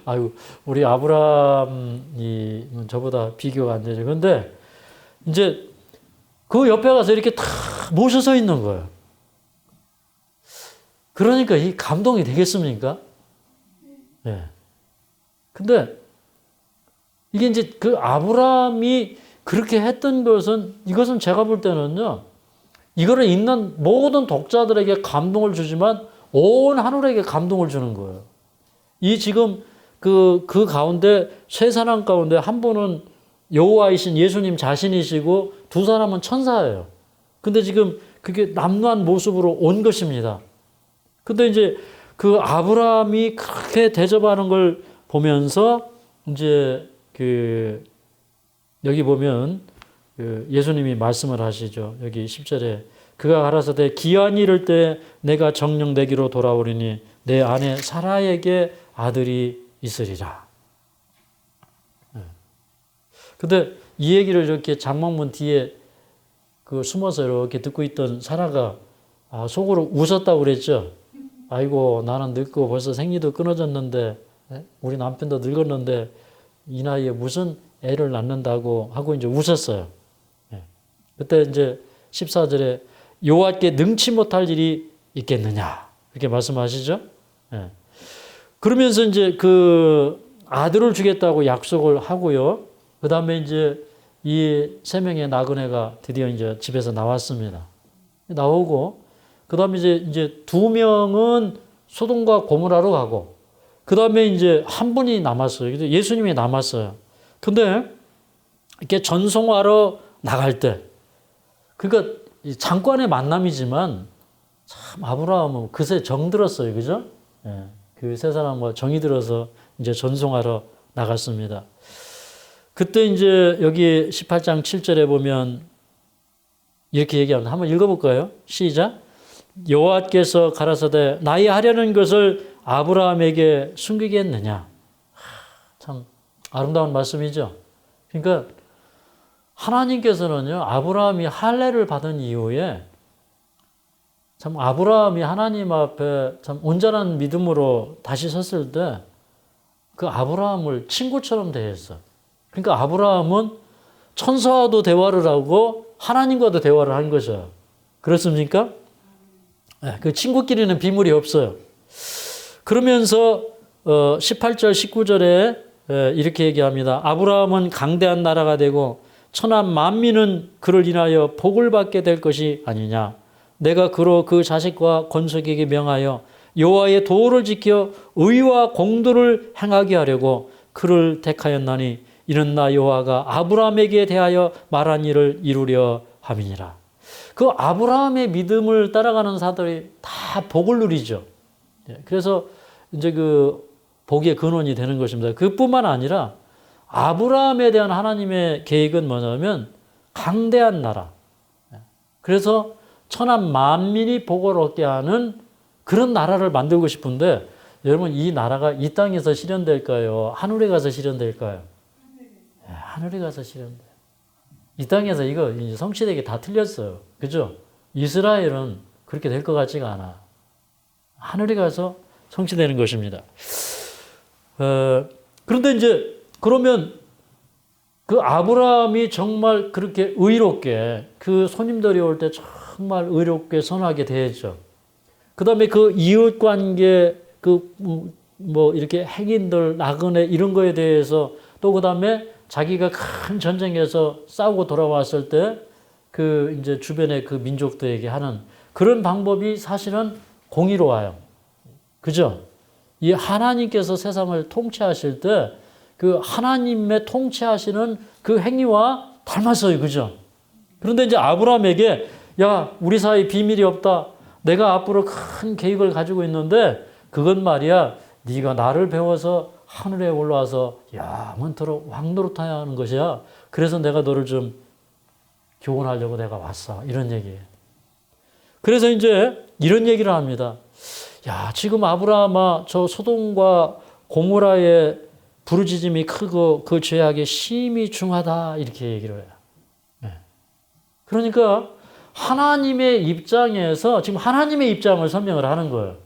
아유, 우리 아브라함이 저보다 비교가 안 되죠. 근데 이제 그 옆에 가서 이렇게 탁 모셔 서 있는 거예요. 그러니까 이 감동이 되겠습니까? 예. 근데 이게 이제 그 아브라함이 그렇게 했던 것은 이것은 제가 볼 때는요. 이거를 읽는 모든 독자들에게 감동을 주지만 온 하늘에게 감동을 주는 거예요. 이 지금 그 가운데 세 사람 가운데 한 분은 여호와이신 예수님 자신이시고 두 사람은 천사예요. 근데 지금 그게 남루한 모습으로 온 것입니다. 근데 이제 그 아브라함이 그렇게 대접하는 걸 보면서 이제 그 여기 보면 그 예수님이 말씀을 하시죠. 여기 10절에 그가 가라사대 기한이 이를 때 내가 정령되기로 돌아오리니 내 아내 사라에게 아들이 있으리라. 근데 이 얘기를 이렇게 장막문 뒤에 그 숨어서 이렇게 듣고 있던 사라가 속으로 웃었다고 그랬죠. 아이고 나는 늙고 벌써 생리도 끊어졌는데 우리 남편도 늙었는데 이 나이에 무슨 애를 낳는다고 하고 이제 웃었어요. 그때 이제 14절에 여호와께 능치 못할 일이 있겠느냐 이렇게 말씀하시죠. 그러면서 이제 그 아들을 주겠다고 약속을 하고요. 그 다음에 이제 이 세 명의 나그네가 드디어 이제 집에서 나왔습니다. 나오고 그 다음에 이제 두 명은 소돔과 고모라로 가고 그 다음에 이제 한 분이 남았어요. 예수님이 남았어요. 근데 이렇게 전송하러 나갈 때 그러니까 잠깐의 만남이지만 참 아브라함은 그새 정들었어요. 그죠? 그 세 사람과 정이 들어서 이제 전송하러 나갔습니다. 그때 이제 여기 18장 7절에 보면 이렇게 얘기합니다. 한번 읽어볼까요? 시작. 여호와께서 가라사대 나의 하려는 것을 아브라함에게 숨기겠느냐. 참 아름다운 말씀이죠. 그러니까 하나님께서는요, 아브라함이 할례를 받은 이후에 참 아브라함이 하나님 앞에 참 온전한 믿음으로 다시 섰을 때 그 아브라함을 친구처럼 대했어. 그러니까 아브라함은 천사와도 대화를 하고 하나님과도 대화를 한 거죠. 그렇습니까? 그 친구끼리는 비밀이 없어요. 그러면서 18절 19절에 이렇게 얘기합니다. 아브라함은 강대한 나라가 되고 천한 만민은 그를 인하여 복을 받게 될 것이 아니냐. 내가 그로 그 자식과 건석에게 명하여 여호와의 도를 지켜 의와 공도를 행하게 하려고 그를 택하였나니 이는 나 여호와가 아브라함에게 대하여 말한 일을 이루려 함이니라. 그 아브라함의 믿음을 따라가는 사람들이 다 복을 누리죠. 그래서 이제 그 복의 근원이 되는 것입니다. 그뿐만 아니라 아브라함에 대한 하나님의 계획은 뭐냐면 강대한 나라. 그래서 천한 만민이 복을 얻게 하는 그런 나라를 만들고 싶은데 여러분 이 나라가 이 땅에서 실현될까요? 하늘에 가서 실현될까요? 하늘에 가서 실현돼요. 이 땅에서 이거 성취되기 다 틀렸어요. 그죠? 이스라엘은 그렇게 될 것 같지가 않아. 하늘에 가서 성취되는 것입니다. 그런데 이제 그러면 그 아브라함이 정말 그렇게 의롭게 그 손님들이 올 때 정말 의롭게 선하게 대했죠. 그 다음에 그 이웃 관계, 뭐 이렇게 핵인들, 나그네 이런 거에 대해서 또 그 다음에 자기가 큰 전쟁에서 싸우고 돌아왔을 때 그 이제 주변의 그 민족들에게 하는 그런 방법이 사실은 공의로워요. 그죠? 이 하나님께서 세상을 통치하실 때 그 하나님의 통치하시는 그 행위와 닮았어요. 그죠? 그런데 이제 아브라함에게 야, 우리 사이 비밀이 없다. 내가 앞으로 큰 계획을 가지고 있는데 그건 말이야. 네가 나를 배워서 하늘에 올라와서 영원토록 왕노릇해야 하는 것이야. 그래서 내가 너를 좀 교훈하려고 내가 왔어. 이런 얘기예요. 그래서 이제 이런 얘기를 합니다. 야, 지금 아브라함아 저 소돔과 고모라의 부르짖음이 크고 그 죄악이 심히 중하다. 이렇게 얘기를 해요. 그러니까 하나님의 입장에서 지금 하나님의 입장을 설명을 하는 거예요.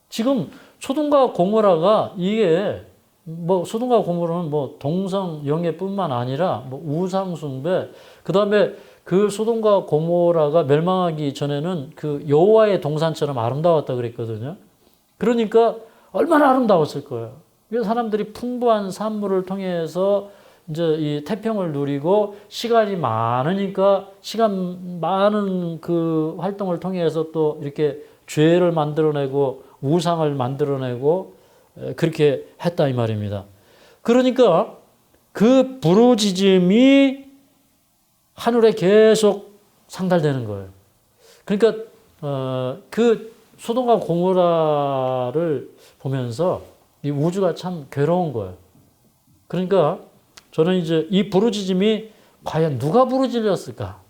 지금 소돔과 고모라가 이게 뭐 소돔과 고모라는 뭐 동성 영예뿐만 아니라 뭐 우상 숭배, 그다음에 그 소돔과 고모라가 멸망하기 전에는 그 여호와의 동산처럼 아름다웠다 그랬거든요. 그러니까 얼마나 아름다웠을 거예요. 사람들이 풍부한 산물을 통해서 이제 이 태평을 누리고 시간이 많으니까 시간 많은 그 활동을 통해서 또 이렇게 죄를 만들어내고 우상을 만들어내고 그렇게 했다 이 말입니다. 그러니까 그 부르짖음이 하늘에 계속 상달되는 거예요. 그러니까 그 소돔과 고모라를 보면서 이 우주가 참 괴로운 거예요. 그러니까 저는 이제 이 부르짖음이 과연 누가 부르짖었을까?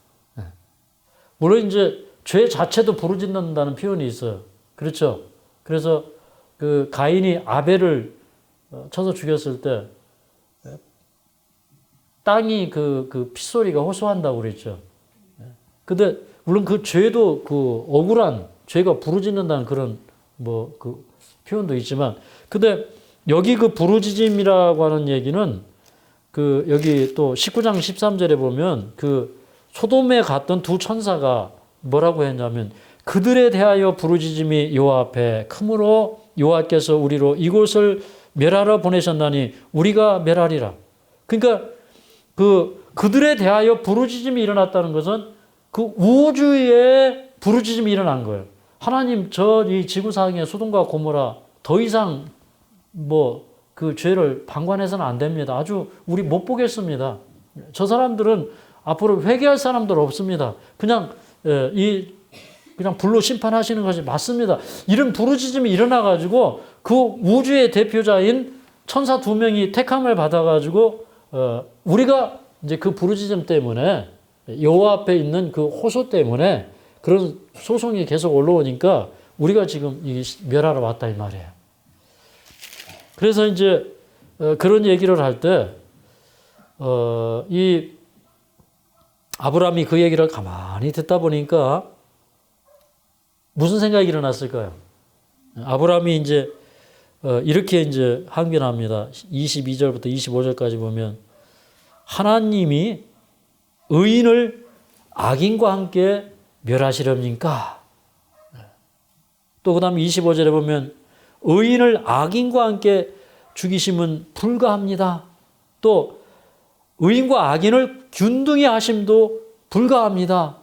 물론 이제 죄 자체도 부르짖는다는 표현이 있어요. 그렇죠? 그래서 그 가인이 아벨을 쳐서 죽였을 때 땅이 그 핏소리가 호소한다고 그랬죠. 근데 물론 그 죄도 그 억울한 죄가 부르짖는다는 그런 그 표현도 있지만, 근데 여기 그 부르짖음이라고 하는 얘기는 그 여기 또 19장 13절에 보면 그 소돔에 갔던 두 천사가 뭐라고 했냐면 그들에 대하여 부르짖음이 여호와 앞에 크므로 여호와께서 우리로 이곳을 멸하러 보내셨나니 우리가 멸하리라. 그러니까 그들에 대하여 부르짖음이 일어났다는 것은 그 우주에 부르짖음이 일어난 거예요. 하나님, 이 지구상의 소돔과 고모라 더 이상 그 죄를 방관해서는 안 됩니다. 아주 우리 못 보겠습니다. 저 사람들은 앞으로 회개할 사람들 없습니다. 그냥 불로 심판하시는 것이 맞습니다. 이런 부르짖음이 일어나가지고 그 우주의 대표자인 천사 두 명이 택함을 받아가지고 우리가 이제 그 부르짖음 때문에 여호와 앞에 있는 그 호소 때문에 그런 소송이 계속 올라오니까 우리가 지금 멸하러 왔다 이 말이에요. 그래서 이제 그런 얘기를 할 때 이 아브라함이 그 얘기를 가만히 듣다 보니까 무슨 생각이 일어났을까요? 아브라함이 이제 이렇게 이제 항변합니다. 22절부터 25절까지 보면 하나님이 의인을 악인과 함께 멸하시렵니까? 또 그 다음에 25절에 보면 의인을 악인과 함께 죽이심은 불가합니다. 또 의인과 악인을 균등히 하심도 불가합니다.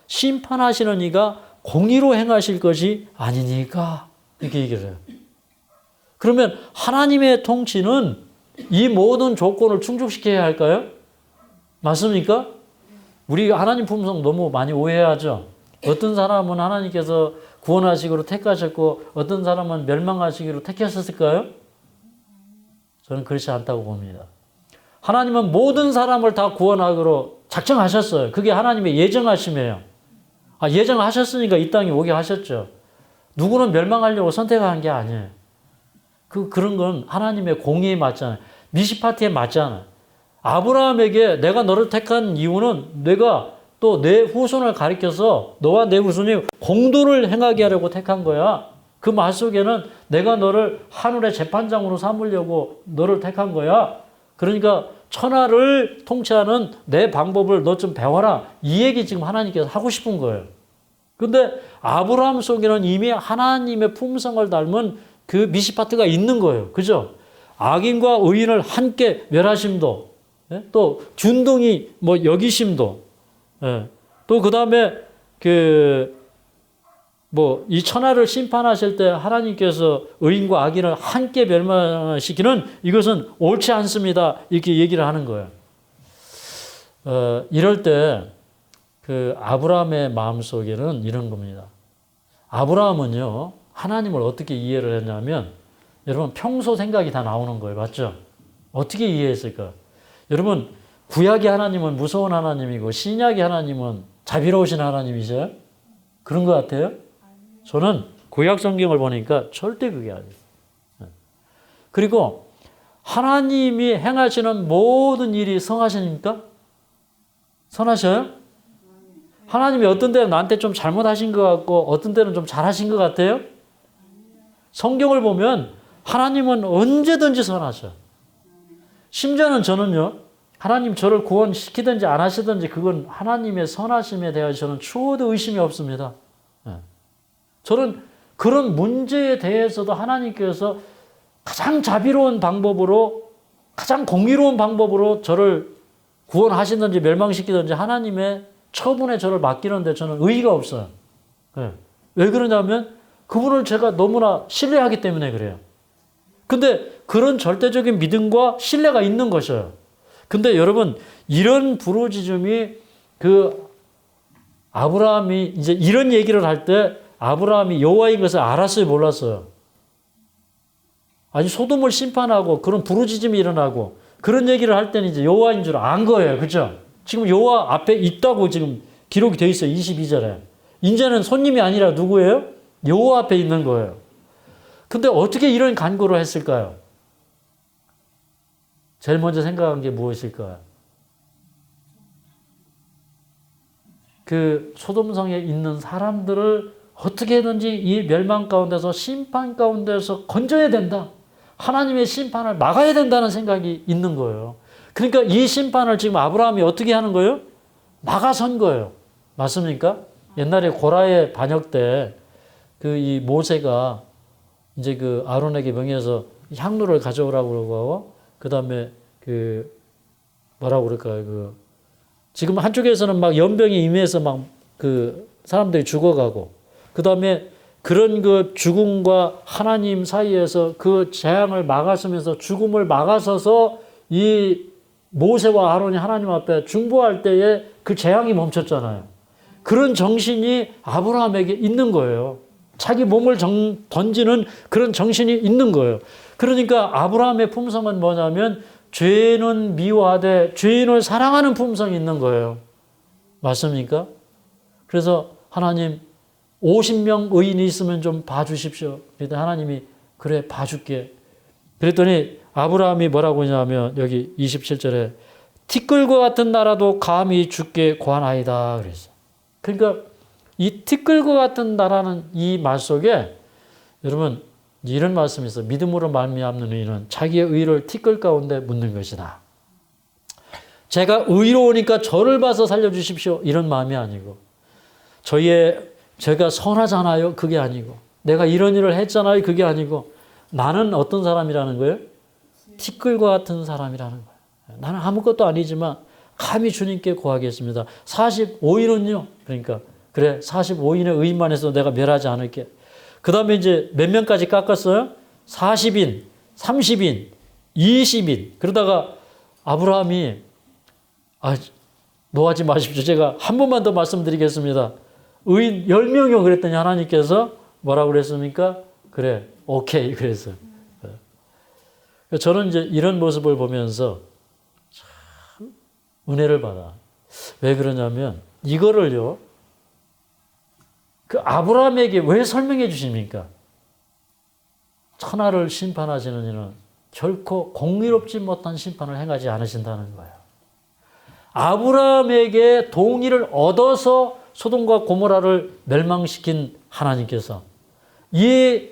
심판하시는 이가 공의로 행하실 것이 아니니까. 이렇게 얘기를 해요. 그러면 하나님의 통치는 이 모든 조건을 충족시켜야 할까요? 맞습니까? 우리 하나님 품성 너무 많이 오해하죠. 어떤 사람은 하나님께서 구원하시기로 택하셨고 어떤 사람은 멸망하시기로 택하셨을까요? 저는 그렇지 않다고 봅니다. 하나님은 모든 사람을 다 구원하기로 작정하셨어요. 그게 하나님의 예정하심이에요. 예정하셨으니까 이 땅에 오게 하셨죠. 누구는 멸망하려고 선택한 게 아니에요. 그런 건 하나님의 공의에 맞잖아요. 미시파티에 맞잖아요. 아브라함에게 내가 너를 택한 이유는 내가 또 내 후손을 가리켜서 너와 내 후손이 공도를 행하게 하려고 택한 거야. 그 말 속에는 내가 너를 하늘의 재판장으로 삼으려고 너를 택한 거야. 그러니까 천하를 통치하는 내 방법을 너 좀 배워라. 이 얘기 지금 하나님께서 하고 싶은 거예요. 근데 아브라함 속에는 이미 하나님의 품성을 닮은 그 미시파트가 있는 거예요. 그죠? 악인과 의인을 함께 멸하심도, 또 균등히 여기심도, 또 그 다음에 이 천하를 심판하실 때 하나님께서 의인과 악인을 함께 멸망시키는 이것은 옳지 않습니다. 이렇게 얘기를 하는 거예요. 이럴 때 아브라함의 마음속에는 이런 겁니다. 아브라함은요, 하나님을 어떻게 이해를 했냐면, 여러분 평소 생각이 다 나오는 거예요. 맞죠? 어떻게 이해했을까? 여러분 구약의 하나님은 무서운 하나님이고 신약의 하나님은 자비로우신 하나님이세요? 그런 것 같아요? 저는 구약 성경을 보니까 절대 그게 아니에요. 그리고 하나님이 행하시는 모든 일이 성하십니까? 선하셔요? 하나님이 어떤 때는 나한테 좀 잘못하신 것 같고 어떤 때는 좀 잘하신 것 같아요? 성경을 보면 하나님은 언제든지 선하셔. 심지어는 저는요, 하나님 저를 구원시키든지 안 하시든지 그건 하나님의 선하심에 대해서 저는 추호도 의심이 없습니다. 저는 그런 문제에 대해서도 하나님께서 가장 자비로운 방법으로, 가장 공의로운 방법으로 저를 구원하시든지 멸망시키든지 하나님의 처분에 저를 맡기는데 저는 의의가 없어요. 왜 그러냐면 그분을 제가 너무나 신뢰하기 때문에 그래요. 근데 그런 절대적인 믿음과 신뢰가 있는 것이에요. 근데 여러분, 이런 부르짖음이 그 아브라함이 이제 이런 얘기를 할 때 아브라함이 여호와인 것을 알았어요, 몰랐어요? 아니, 소돔을 심판하고 그런 부르짖음이 일어나고 그런 얘기를 할 때는 이제 여호와인 줄 안 거예요. 그죠? 지금 여호와 앞에 있다고 지금 기록이 되어 있어요. 22절에. 이제는 손님이 아니라 누구예요? 여호와 앞에 있는 거예요. 근데 어떻게 이런 간구를 했을까요? 제일 먼저 생각한 게 무엇일까요? 그 소돔성에 있는 사람들을 어떻게든지 이 멸망 가운데서 심판 가운데서 건져야 된다. 하나님의 심판을 막아야 된다는 생각이 있는 거예요. 그러니까 이 심판을 지금 아브라함이 어떻게 하는 거예요? 막아선 거예요. 맞습니까? 옛날에 고라의 반역 때 그 이 모세가 이제 그 아론에게 명해서 향로를 가져오라고 그러고, 그 다음에 그 뭐라고 그럴까요? 그 지금 한쪽에서는 막 연병이 임해서 막 그 사람들이 죽어가고, 그 다음에 그런 그 죽음과 하나님 사이에서 그 재앙을 막아서면서 죽음을 막아서서 이 모세와 아론이 하나님 앞에 중보할 때에 그 재앙이 멈췄잖아요. 그런 정신이 아브라함에게 있는 거예요. 자기 몸을 던지는 그런 정신이 있는 거예요. 그러니까 아브라함의 품성은 뭐냐면 죄는 미워하되 죄인을 사랑하는 품성이 있는 거예요. 맞습니까? 그래서 하나님 50명 의인이 있으면 좀 봐주십시오. 그랬더니 하나님이 그래 봐줄게. 그랬더니 아브라함이 뭐라고 하냐면 여기 27절에 티끌과 같은 나라도 감히 주께 구하나이다 그랬어요. 그러니까 이 티끌과 같은 나라는 이 말 속에 여러분 이런 말씀이 있어요. 믿음으로 말미암는 의인은 자기의 의를 티끌 가운데 묻는 것이다. 제가 의로우니까 저를 봐서 살려주십시오. 이런 마음이 아니고 제가 선하잖아요. 그게 아니고 내가 이런 일을 했잖아요. 그게 아니고 나는 어떤 사람이라는 거예요? 티끌과 같은 사람이라는 거예요. 나는 아무것도 아니지만 감히 주님께 구하겠습니다. 45인은요. 그러니까 그래 45인의 의인만 해서 내가 멸하지 않을게. 그 다음에 이제 몇 명까지 깎았어요? 40인, 30인, 20인. 그러다가 아브라함이 노하지 마십시오. 제가 한 번만 더 말씀드리겠습니다. 의인 10명이요. 그랬더니 하나님께서 뭐라고 그랬습니까? 그래, 오케이. 그랬어요. 저는 이제 이런 모습을 보면서 참 은혜를 받아. 왜 그러냐면 이거를요. 그 아브라함에게 왜 설명해 주십니까? 천하를 심판하시는 이는 결코 공의롭지 못한 심판을 행하지 않으신다는 거예요. 아브라함에게 동의를 얻어서 소돔과 고모라를 멸망시킨 하나님께서 이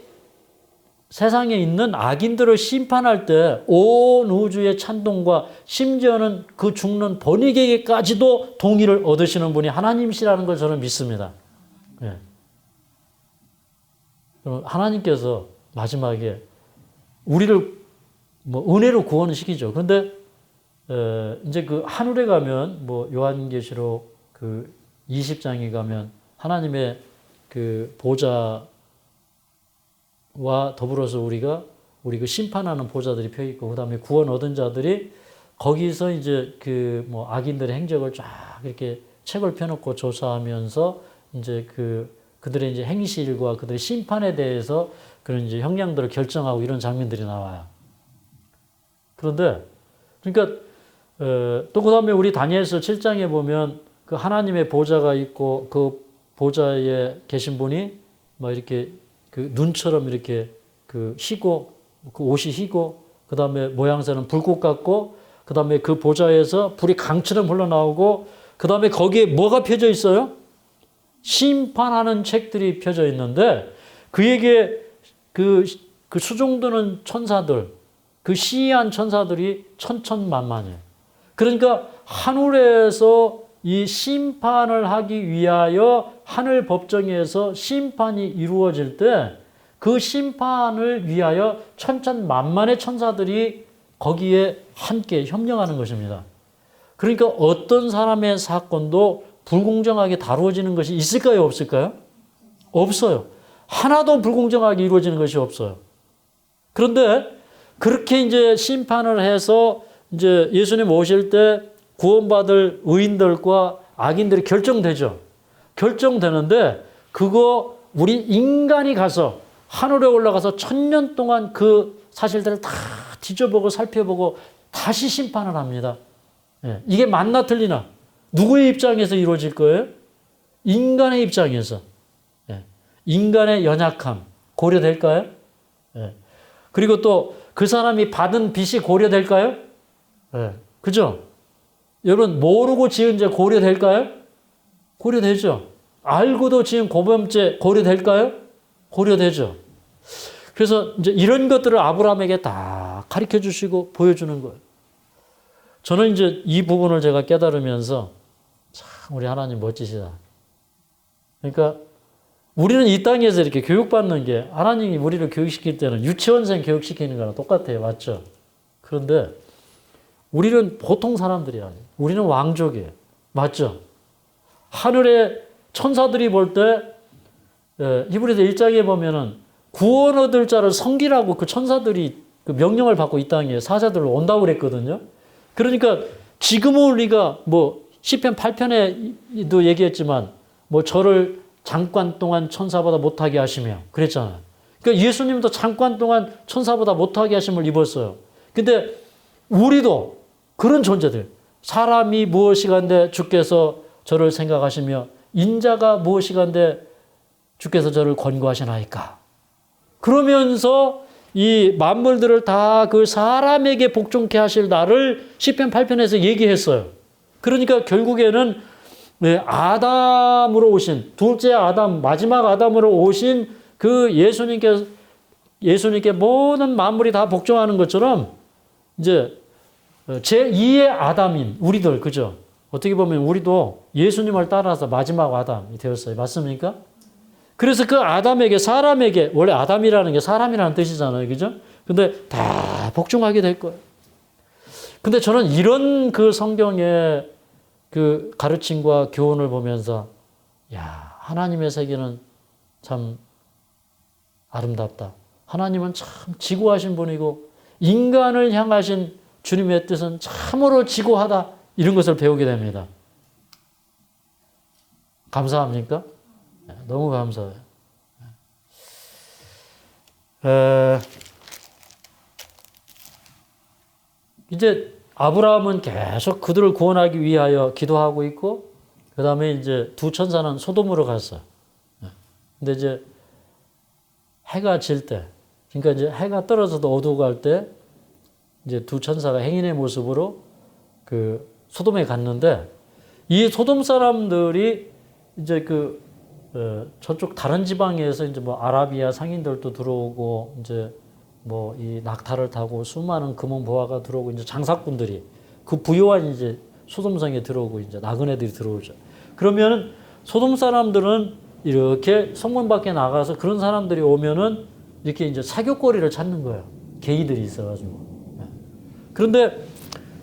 세상에 있는 악인들을 심판할 때 온 우주의 찬동과 심지어는 그 죽는 번익에게까지도 동의를 얻으시는 분이 하나님이시라는 걸 저는 믿습니다. 네. 하나님께서 마지막에 우리를 은혜로 구원을 시키죠. 그런데 이제 그 하늘에 가면 요한계시록 그 20장에 가면 하나님의 그 보좌와 더불어서 우리 그 심판하는 보좌들이 펴 있고 그다음에 구원 얻은 자들이 거기서 이제 그 악인들의 행적을 쫙 이렇게 책을 펴놓고 조사하면서 이제 그들의 이제 행실과 그들의 심판에 대해서 그런 이제 형량들을 결정하고 이런 장면들이 나와요. 그런데 그러니까 또 그다음에 우리 다니엘서 7장에 보면 그 하나님의 보좌가 있고 그 보좌에 계신 분이 이렇게 그 눈처럼 이렇게 그 희고 그 옷이 희고 그다음에 모양새는 불꽃 같고 그다음에 그 보좌에서 불이 강처럼 흘러나오고 그다음에 거기에 뭐가 펴져 있어요? 심판하는 책들이 펴져 있는데 그에게 그 수종드는 천사들 그 시한 천사들이 천천만만해요. 그러니까 하늘에서 이 심판을 하기 위하여 하늘 법정에서 심판이 이루어질 때 그 심판을 위하여 천천만만의 천사들이 거기에 함께 협력하는 것입니다. 그러니까 어떤 사람의 사건도 불공정하게 다루어지는 것이 있을까요? 없을까요? 없어요. 하나도 불공정하게 이루어지는 것이 없어요. 그런데 그렇게 이제 심판을 해서 이제 예수님 오실 때 구원받을 의인들과 악인들이 결정되죠. 결정되는데 그거 우리 인간이 가서 하늘에 올라가서 1000년 동안 그 사실들을 다 뒤져보고 살펴보고 다시 심판을 합니다. 예, 이게 맞나 틀리나? 누구의 입장에서 이루어질 거예요? 인간의 입장에서. 예, 인간의 연약함 고려될까요? 예, 그리고 또 그 사람이 받은 빚이 고려될까요? 예, 그죠? 여러분 모르고 지은 죄 고려될까요? 고려되죠. 알고도 지은 고범죄 고려될까요? 고려되죠. 그래서 이제 이런 것들을 아브라함에게 다 가르쳐 주시고 보여주는 거예요. 저는 이제 이 부분을 제가 깨달으면서 참 우리 하나님 멋지시다. 그러니까 우리는 이 땅에서 이렇게 교육받는 게 하나님이 우리를 교육시킬 때는 유치원생 교육시키는 거랑 똑같아요. 맞죠? 그런데 우리는 보통 사람들이 아니에요. 우리는 왕족이에요. 맞죠? 하늘의 천사들이 볼 때 히브리서 1장에 보면은 구원 얻을 자를 섬기라고 그 천사들이 그 명령을 받고 이 땅에 사자들로 온다고 그랬거든요. 그러니까 지금은 우리가 뭐 시편 8편에도 얘기했지만 뭐 저를 잠깐 동안 천사보다 못하게 하시며 그랬잖아요. 그러니까 예수님도 잠깐 동안 천사보다 못하게 하심을 입었어요. 근데 우리도 그런 존재들, 사람이 무엇이간데 주께서 저를 생각하시며 인자가 무엇이간데 주께서 저를 권고하시나이까. 그러면서 이 만물들을 다 그 사람에게 복종케 하실 나를 시편 8편에서 얘기했어요. 그러니까 결국에는 아담으로 오신 둘째 아담, 마지막 아담으로 오신 그 예수님께 모든 만물이 다 복종하는 것처럼 이제 제2의 아담인 우리들, 그죠? 어떻게 보면 우리도 예수님을 따라서 마지막 아담이 되었어요. 맞습니까? 그래서 그 아담에게, 사람에게, 원래 아담이라는 게 사람이라는 뜻이잖아요. 그죠? 근데 다 복종하게 될 거예요. 근데 저는 이런 그 성경의 그 가르침과 교훈을 보면서, 야, 하나님의 세계는 참 아름답다. 하나님은 참 지고하신 분이고, 인간을 향하신 주님의 뜻은 참으로 지고하다. 이런 것을 배우게 됩니다. 감사합니까? 너무 감사해요. 이제 아브라함은 계속 그들을 구원하기 위하여 기도하고 있고, 그 다음에 이제 두 천사는 소돔으로 갔어요. 근데 이제 해가 질 때, 그러니까 이제 해가 떨어져도 어두워 갈 때, 이제 두 천사가 행인의 모습으로 그 소돔에 갔는데, 이 소돔 사람들이 이제 저쪽 다른 지방에서 이제 뭐 아라비아 상인들도 들어오고, 이제 뭐 이 낙타를 타고 수많은 금은 보화가 들어오고, 이제 장사꾼들이 그 부유한 이제 소돔성에 들어오고, 이제 나그네들이 들어오죠. 그러면은 소돔 사람들은 이렇게 성문 밖에 나가서 그런 사람들이 오면은 이렇게 이제 사교거리를 찾는 거예요. 게이들이 있어가지고. 그런데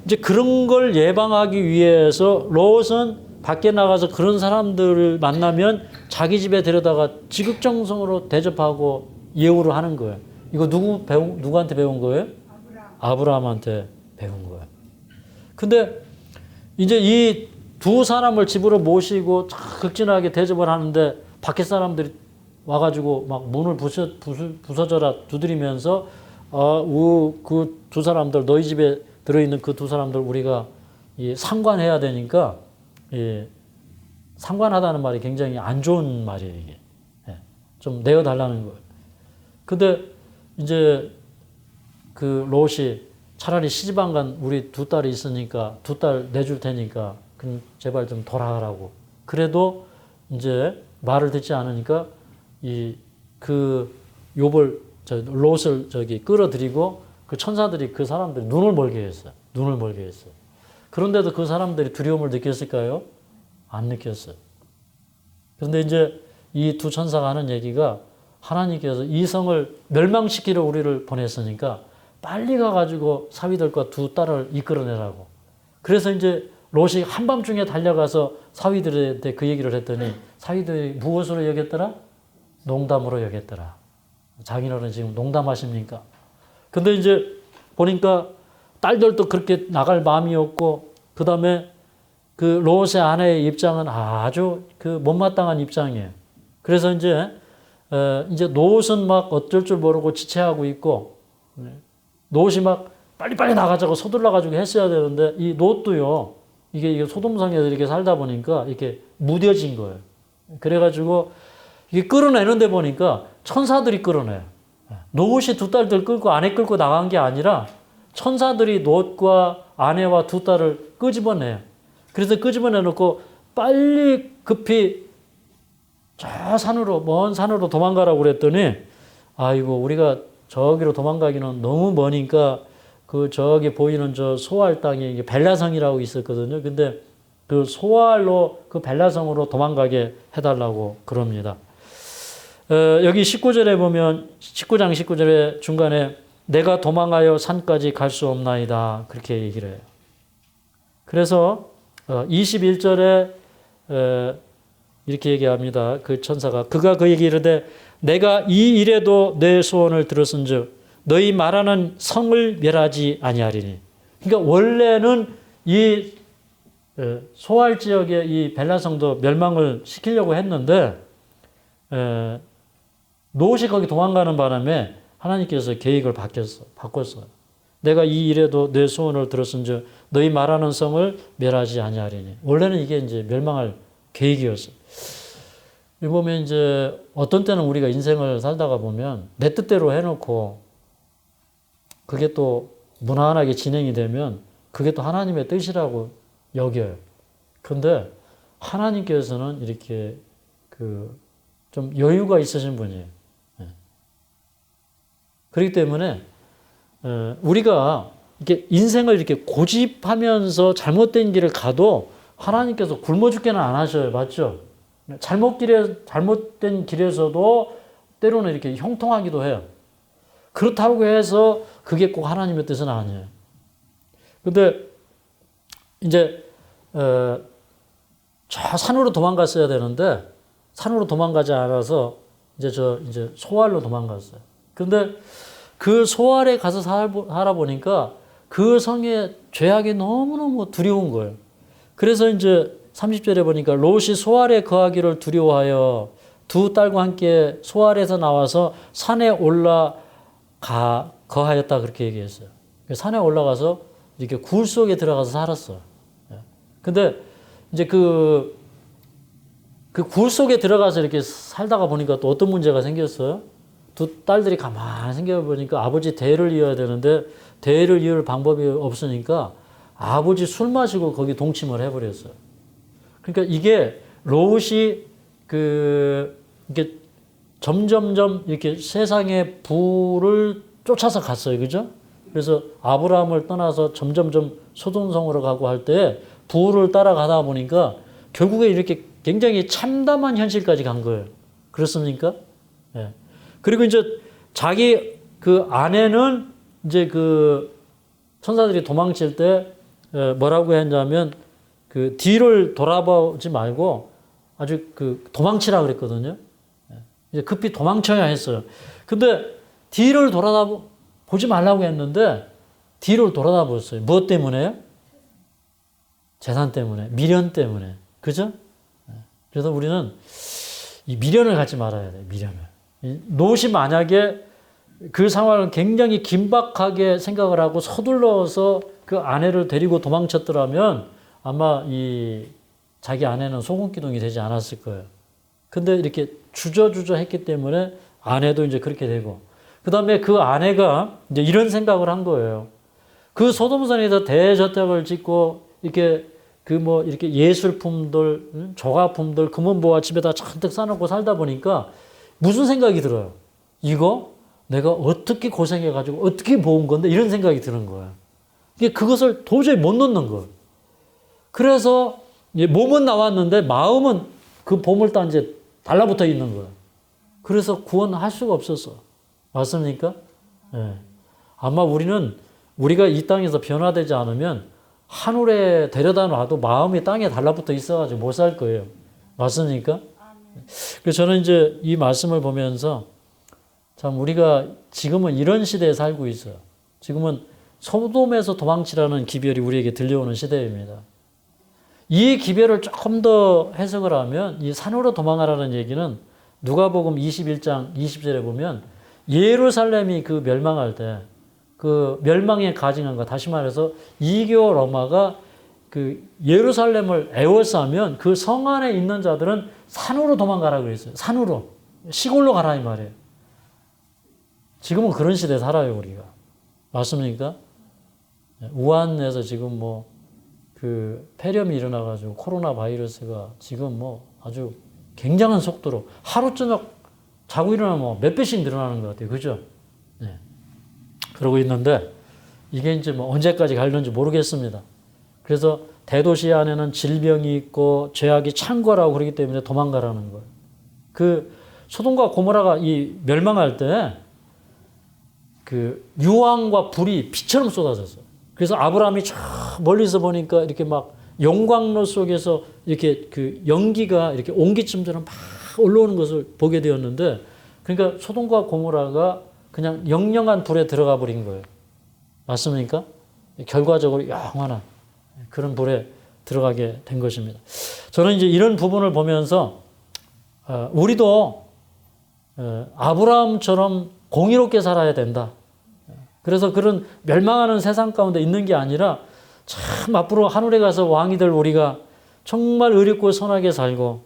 이제 그런 걸 예방하기 위해서 롯은 밖에 나가서 그런 사람들을 만나면 자기 집에 데려다가 지극정성으로 대접하고 예우를 하는 거예요. 이거 누구한테 배운 거예요? 아브라함한테 배운 거예요. 근데 이제 이 두 사람을 집으로 모시고 극진하게 대접을 하는데 밖에 사람들이 와가지고 막 문을 부서져라 두드리면서 그 두 사람들, 너희 집에 들어있는 그 두 사람들 우리가 상관해야 되니까, 상관하다는 말이 굉장히 안 좋은 말이에요, 이게. 좀 내어달라는 거예요. 근데 이제 그 롯이 차라리 시집 안 간 우리 두 딸이 있으니까 두 딸 내줄 테니까 그럼 제발 좀 돌아가라고. 그래도 이제 말을 듣지 않으니까 롯을 끌어들이고 그 천사들이 그 사람들이 눈을 멀게 했어요. 눈을 멀게 했어요. 그런데도 그 사람들이 두려움을 느꼈을까요? 안 느꼈어요. 그런데 이제 이 두 천사가 하는 얘기가, 하나님께서 이 성을 멸망시키러 우리를 보냈으니까 빨리 가가지고 사위들과 두 딸을 이끌어내라고. 그래서 이제 롯이 한밤중에 달려가서 사위들한테 그 얘기를 했더니 사위들이 무엇으로 여겼더라? 농담으로 여겼더라. 장인어른 지금 농담하십니까? 근데 이제 보니까 딸들도 그렇게 나갈 마음이 없고, 그 다음에 그 롯의 아내의 입장은 아주 그 못마땅한 입장이에요. 그래서 이제 롯은 막 어쩔 줄 모르고 지체하고 있고, 롯이 막 빨리빨리 나가자고 서둘러가지고 했어야 되는데, 이 롯도요, 이게 소돔성에서 이렇게 살다 보니까 이렇게 무뎌진 거예요. 그래가지고 이게 끌어내는데 보니까 천사들이 끌어내요. 롯이 두 딸들 끌고 아내 끌고 나간 게 아니라 천사들이 롯과 아내와 두 딸을 끄집어내요. 그래서 끄집어내 놓고 빨리 급히 저 산으로, 먼 산으로 도망가라고 그랬더니, 아이고, 우리가 저기로 도망가기는 너무 머니까 그 저기 보이는 저 소알 땅에 벨라성이라고 있었거든요. 근데 그 소알로 그 벨라성으로 도망가게 해달라고 그럽니다. 여기 19절에 보면 19장 19절에 중간에 내가 도망하여 산까지 갈 수 없나이다 그렇게 얘기를 해요. 그래서 21절에 이렇게 얘기합니다. 그 천사가 그가 그에게 이르되 내가 이 일에도 내 소원을 들었은즉 너희 말하는 성을 멸하지 아니하리니. 그러니까 원래는 이 소알 지역의 이 벨라성도 멸망을 시키려고 했는데 롯이 거기 도망가는 바람에 하나님께서 계획을 바꿨어요. 내가 이 일에도 내 소원을 들었은즉 너희 말하는 성을 멸하지 아니하리니. 원래는 이게 이제 멸망할 계획이었어요. 보면 이제 어떤 때는 우리가 인생을 살다가 보면 내 뜻대로 해놓고 그게 또 무난하게 진행이 되면 그게 또 하나님의 뜻이라고 여겨요. 그런데 하나님께서는 이렇게 좀 여유가 있으신 분이에요. 그렇기 때문에 우리가 이렇게 인생을 이렇게 고집하면서 잘못된 길을 가도 하나님께서 굶어 죽게는 안 하셔요. 맞죠? 잘못된 길에서도 때로는 이렇게 형통하기도 해요. 그렇다고 해서 그게 꼭 하나님의 뜻은 아니에요. 근데 이제 저 산으로 도망갔어야 되는데 산으로 도망가지 않아서 이제 소알로 도망갔어요. 근데 그 소알에 가서 살아보니까 그 성의 죄악이 너무너무 두려운 거예요. 그래서 이제 30절에 보니까 롯이 소알에 거하기를 두려워하여 두 딸과 함께 소알에서 나와서 산에 거하였다 그렇게 얘기했어요. 산에 올라가서 이렇게 굴 속에 들어가서 살았어요. 근데 이제 그 굴 속에 들어가서 이렇게 살다가 보니까 또 어떤 문제가 생겼어요? 두 딸들이 가만히 생각해보니까 아버지 대를 이어야 되는데 대를 이을 방법이 없으니까 아버지 술 마시고 거기 동침을 해버렸어요. 그러니까 이게 롯이 이렇게 점점점 이렇게 세상의 부를 쫓아서 갔어요. 그죠? 그래서 아브라함을 떠나서 점점점 소돔성으로 가고 할 때 부를 따라가다 보니까 결국에 이렇게 굉장히 참담한 현실까지 간 거예요. 그렇습니까? 예. 그리고 이제 자기 그 아내는 이제 그 천사들이 도망칠 때 뭐라고 했냐면 그 뒤를 돌아보지 말고 아주 도망치라 그랬거든요. 이제 급히 도망쳐야 했어요. 근데 뒤를 보지 말라고 했는데 뒤를 돌아다봤어요. 무엇 때문에요? 재산 때문에, 미련 때문에. 그죠? 그래서 우리는 이 미련을 갖지 말아야 돼요. 미련을. 롯이 만약에 그 상황을 굉장히 긴박하게 생각을 하고 서둘러서 그 아내를 데리고 도망쳤더라면 아마 자기 아내는 소금기둥이 되지 않았을 거예요. 근데 이렇게 주저주저 했기 때문에 아내도 이제 그렇게 되고, 그 다음에 그 아내가 이제 이런 생각을 한 거예요. 그 소돔산에서 대저택을 짓고 이렇게 이렇게 예술품들, 조각품들, 금은보화 집에다 잔뜩 싸놓고 살다 보니까 무슨 생각이 들어요? 이거 내가 어떻게 고생해가지고 어떻게 모은 건데 이런 생각이 드는 거예요. 그것을 도저히 못 놓는 거예요. 그래서 몸은 나왔는데 마음은 그 보물단지에 달라붙어 있는 거예요. 그래서 구원할 수가 없었어. 맞습니까? 네. 아마 우리가 이 땅에서 변화되지 않으면 하늘에 데려다 놔도 마음이 땅에 달라붙어 있어가지고 못 살 거예요. 맞습니까? 그래서 저는 이제 이 말씀을 보면서 참 우리가 지금은 이런 시대에 살고 있어요. 지금은 소돔에서 도망치라는 기별이 우리에게 들려오는 시대입니다. 이 기별을 조금 더 해석을 하면 이 산으로 도망가라는 얘기는 누가복음 21장 20절에 보면 예루살렘이 그 멸망할 때 그 멸망에 가증한 것, 다시 말해서 이교 로마가 그 예루살렘을 에워싸면 그 성 안에 있는 자들은 산으로 도망가라고 그랬어요. 산으로. 시골로 가라 이 말이에요. 지금은 그런 시대에 살아요, 우리가. 맞습니까? 우한에서 지금 뭐 그 폐렴이 일어나가지고 코로나 바이러스가 지금 뭐 아주 굉장한 속도로 하루 저녁 자고 일어나면 몇 배씩 늘어나는 것 같아요. 그죠? 네. 그러고 있는데 이게 이제 뭐 언제까지 갈는지 모르겠습니다. 그래서 대도시 안에는 질병이 있고 죄악이 창궐하고 그러기 때문에 도망가라는 거예요. 그 소돔과 고모라가 이 멸망할 때 그 유황과 불이 비처럼 쏟아졌어요. 그래서 아브라함이 저 멀리서 보니까 이렇게 막 영광로 속에서 이렇게 그 연기가 이렇게 옹기침처럼 막 올라오는 것을 보게 되었는데, 그러니까 소돔과 고모라가 그냥 영영한 불에 들어가 버린 거예요. 맞습니까? 결과적으로 영원한 그런 불에 들어가게 된 것입니다. 저는 이제 이런 부분을 보면서 우리도 아브라함처럼 공의롭게 살아야 된다. 그래서 그런 멸망하는 세상 가운데 있는 게 아니라 참 앞으로 하늘에 가서 왕이 될 우리가 정말 의롭고 선하게 살고,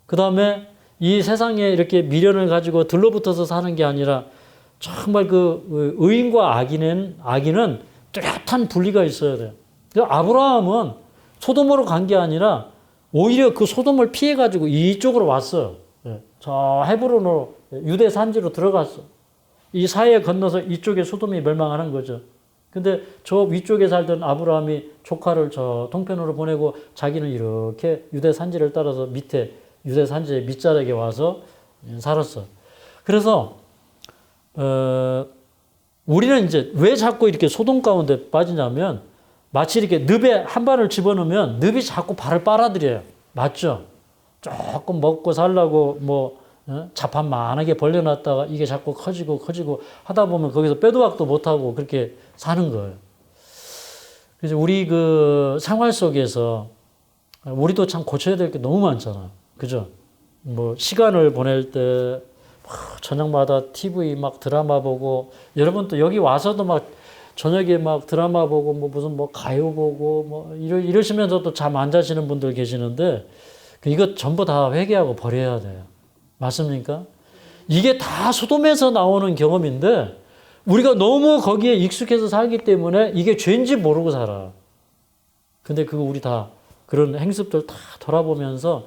그 다음에 이 세상에 이렇게 미련을 가지고 들러붙어서 사는 게 아니라 정말 그 의인과 악인은 뚜렷한 분리가 있어야 돼요. 아브라함은 소돔으로 간 게 아니라 오히려 그 소돔을 피해가지고 이쪽으로 왔어요. 저 헤브론으로 유대 산지로 들어갔어. 이 사이에 건너서 이쪽에 소돔이 멸망하는 거죠. 근데 저 위쪽에 살던 아브라함이 조카를 저 동편으로 보내고 자기는 이렇게 유대 산지를 따라서 밑에 유대 산지의 밑자락에 와서 살았어. 그래서 우리는 이제 왜 자꾸 이렇게 소돔 가운데 빠지냐면 마치 이렇게 늪에 한 발을 집어넣으면 늪이 자꾸 발을 빨아들여요. 맞죠? 조금 먹고 살라고 뭐 자판만하게 벌려놨다가 이게 자꾸 커지고 하다 보면 거기서 빼도 박도 못하고 그렇게 사는 거예요. 그래서 우리 그 생활 속에서 우리도 참 고쳐야 될 게 너무 많잖아. 그죠? 뭐 시간을 보낼 때 저녁마다 TV 막 드라마 보고, 여러분 또 여기 와서도 막 저녁에 막 드라마 보고 뭐 무슨 뭐 가요 보고 뭐 이러시면서 또 잠 안 자시는 분들 계시는데 이거 전부 다 회개하고 버려야 돼요. 맞습니까? 이게 다 소돔에서 나오는 경험인데 우리가 너무 거기에 익숙해서 살기 때문에 이게 죄인지 모르고 살아. 근데 그거 우리 다 그런 행습들 다 돌아보면서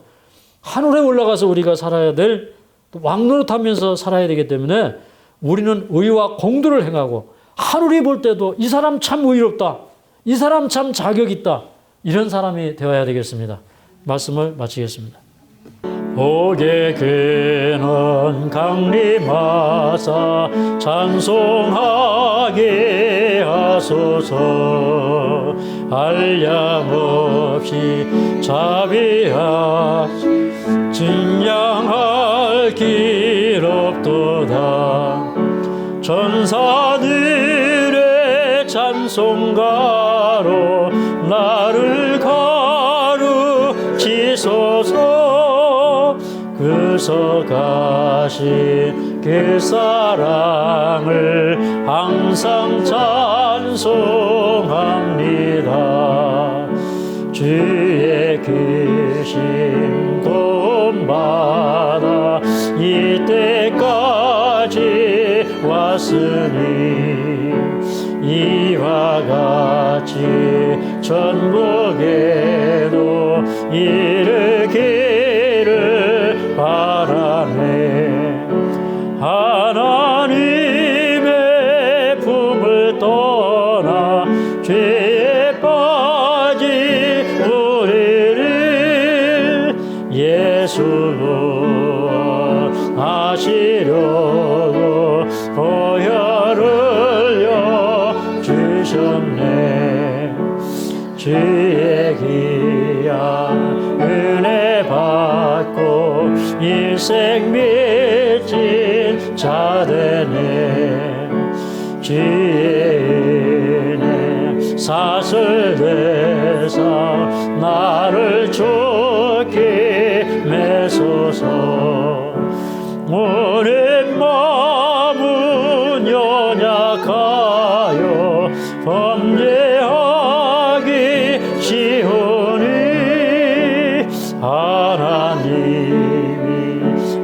하늘에 올라가서 우리가 살아야 될, 왕노릇하면서 살아야 되기 때문에 우리는 의와 공도를 행하고 하늘이 볼 때도 이 사람 참 의롭다, 이 사람 참 자격 있다, 이런 사람이 되어야 되겠습니다. 말씀을 마치겠습니다. 옥에 그는 강림하사 찬송하게 하소서. 한량없이 자비하시 진양할 길 없도다. 천사들의 찬송가로 나를 가르치소서. 그서 가신 그 사랑을 항상 찬송합니다. 주의 크신 도움받아 이때까지 왔으니 이와 같이 천국에도 이르기를 바라네. 하나님의 품을 떠나 죄에 빠진 우리를 예수로 하시려고 보혈을 주셨네. 주의 귀한 은혜 받고 일생 믿진 자 되네. 주의 은혜 사슬 대사 나를 좋게 매소서. 우리 마음은 연약하여 범죄하기 쉬우니 하나님이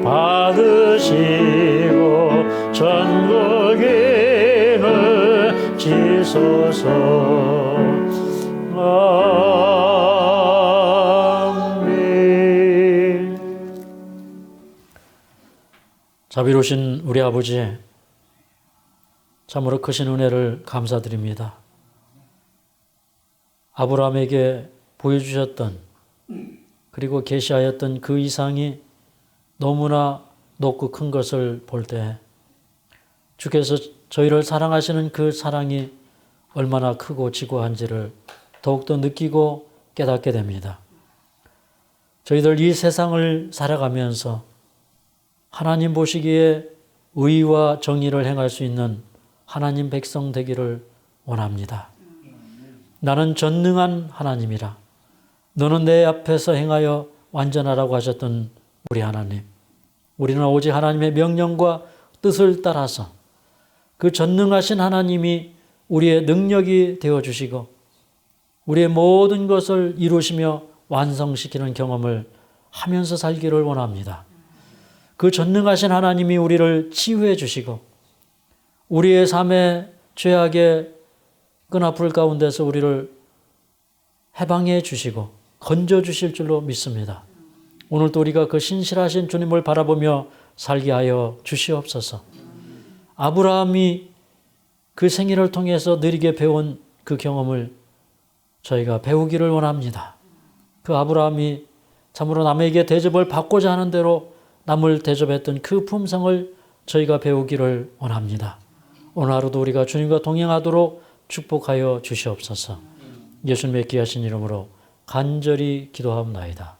받으시고 천국인을 지소서. 아멘. 자비로우신 우리 아버지, 참으로 크신 은혜를 감사드립니다. 아브라함에게 보여주셨던 그리고 계시하였던 그 이상이 너무나 높고 큰 것을 볼 때 주께서 저희를 사랑하시는 그 사랑이 얼마나 크고 지고한지를 더욱더 느끼고 깨닫게 됩니다. 저희들 이 세상을 살아가면서 하나님 보시기에 의와 정의를 행할 수 있는 하나님 백성 되기를 원합니다. 나는 전능한 하나님이라. 너는 내 앞에서 행하여 완전하라고 하셨던 우리 하나님. 우리는 오직 하나님의 명령과 뜻을 따라서 그 전능하신 하나님이 우리의 능력이 되어주시고 우리의 모든 것을 이루시며 완성시키는 경험을 하면서 살기를 원합니다. 그 전능하신 하나님이 우리를 치유해 주시고 우리의 삶의 죄악의 끈아풀 가운데서 우리를 해방해 주시고 건져 주실 줄로 믿습니다. 오늘도 우리가 그 신실하신 주님을 바라보며 살게 하여 주시옵소서. 아브라함이 그 생애를 통해서 느리게 배운 그 경험을 저희가 배우기를 원합니다. 그 아브라함이 참으로 남에게 대접을 받고자 하는 대로 남을 대접했던 그 품성을 저희가 배우기를 원합니다. 오늘 하루도 우리가 주님과 동행하도록 축복하여 주시옵소서. 예수님의 귀하신 이름으로 간절히 기도하옵나이다.